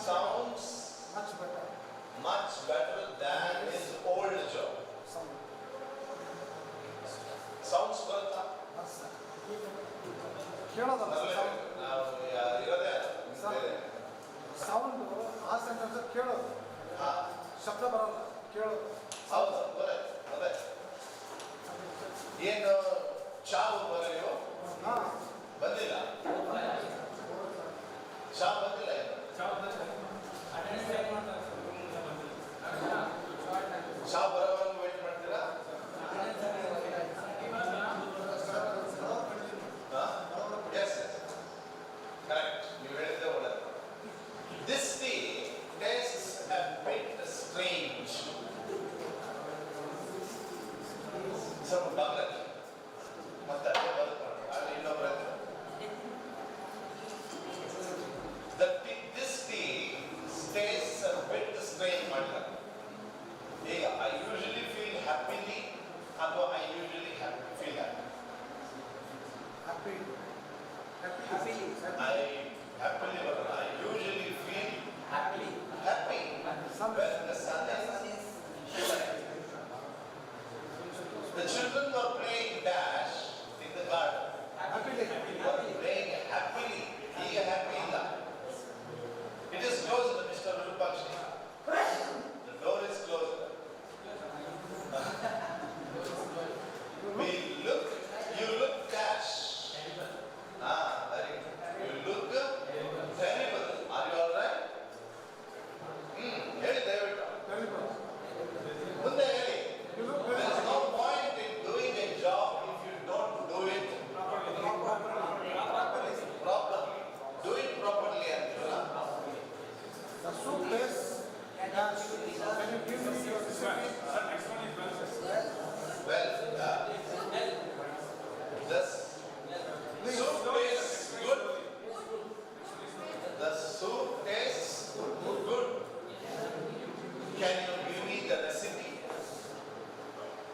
sounds much better. much better than his old job. Sound. Sounds ಬರುತ್ತಾ? ಕೇಳೋದಲ್ಲ sound. ನಾವು ಇರೋದೇ ಬೇರೆ. Sound ಆ sentence ಕೇಳೋದು, ಹಾ, ಶಬ್ದ ಬರಲ್ಲ, ಕೇಳೋದು. ಹೌದು, ಅದೇ ಏನು ಚಾವು ಬರೆಯೋ ಹಾ, ಬಂದಿಲ್ಲ, ಚಾ ಬಂದಿಲ್ಲ ಏನು? ಚಾ ಬರೋವರೆಗೂ ವೇಟ್ ಮಾಡ್ತೀರಾ? ಎಸ್, ಕರೆಕ್ಟ್, ನೀವು ಹೇಳಿದ್ದೆ ಒಳ್ಳೆಯದು. This tea tastes a bit strange. ಸ್ವಲ್ಪ ಬಾಗ್ಲಕ್ಕೆ ಮತ್ತೆ ಅದೇ ಬರುತ್ತೆ, ಅಲ್ಲಿ ಇನ್ನೊಬ್ಬರ this tea tastes a bit strange ಮಾಡ್ತಾರೆ. ಈಗ I usually feel happily ಅಥವಾ I usually feel happy. happy. I happily ಬರಲ್ಲ. I usually feel happy. When the sun is shining. The children were playing dash in the garden. Happily. Were playing happily. ಈಗ happy ಇಲ್ಲ. It is closed, Mr. Rupakshi. The door is closed. You look dash. Very good. You look terrible. Are you all right? ಹೇಳಿ ದಯವಿಟ್ಟು. Terrible. ಮುಂದೆ ಹೇಳಿ. You look There very is no point in doing a job if you don't do it properly. Do it properly ಅಂತೀವಲ್ಲ. The soup tastes dash. Can you give me your recipe? Well, this soup tastes good. The soup tastes good. Can you give me the recipe?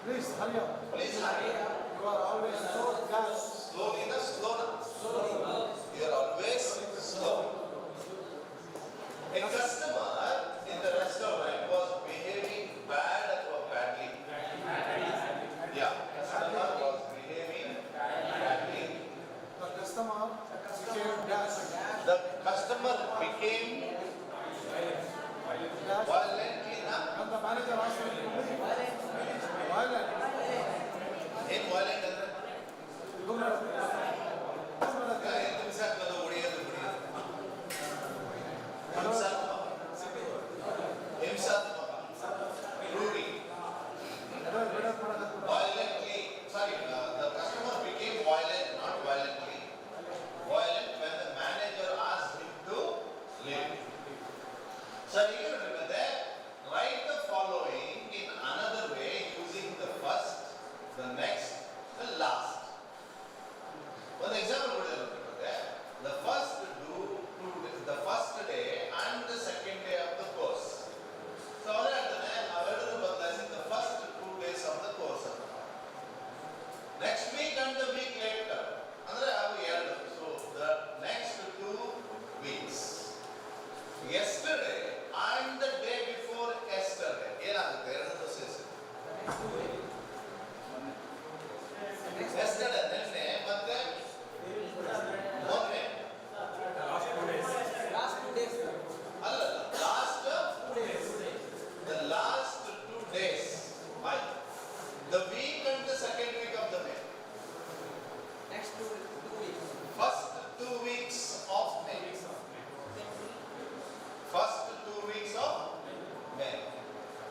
Please hurry up. Please hurry up. You are always so dash. Slowly, na slow na. You are always slow. A customer in the restaurant was behaving bad or badly. Yeah, customer was behaving badly. The customer became dash. The customer became Dash. violently na. And the manager asked him to leave. Violent. ಏನ್ violent ಅಂದ್ರೆ? Do not. ಎದ್ದು ಬಿಸಾಕೋದು, ಹೊಡೆಯೋದು. ಹಿಂಸಾತ್ಮಕ. ರೂಢಿ. Violently, the customer became violent, not violently. Violent when the manager asked him to leave. So here remember, write the following in another way using the first, the next, the last. One example would remember, the first day and the second day of the course. So the first 2 days of the course. Next week and the week later. So the next 2 weeks. Yesterday and the day before yesterday. Yesterday, ನೆನ್ನೆ ಮತ್ತೆ ಮೊನ್ನೆ. ಅಲ್ಲ, the last 2 days. Why? The week and the second week of the May. First 2 weeks of May. First 2 weeks of May.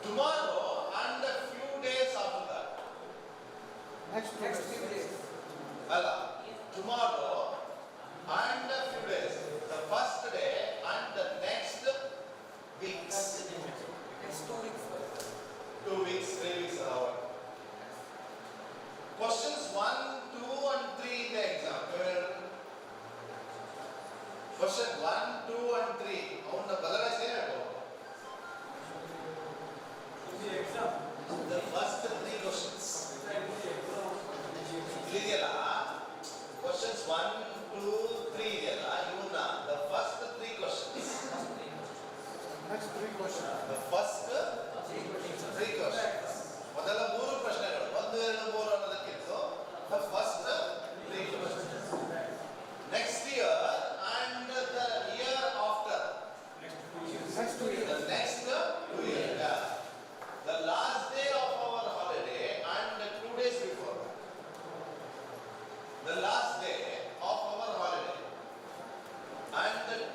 Tomorrow and a few days after that. Next days. Allah. Tomorrow and a few days. The first day and the next weeks. 2 weeks, 3 weeks hour. Questions 1, 2 and 3 in the exam. Question 1, 2 and 3. ಅವನ್ನ ಬದಲಾಯಿಸಿ ಹೇಳು. The first 3 questions. ಇದೆಯಲ್ಲ, questions 1, 2, 3 ಇದೆಯಲ್ಲ, ಇವನ್ನ the first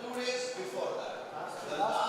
2 days before that, the last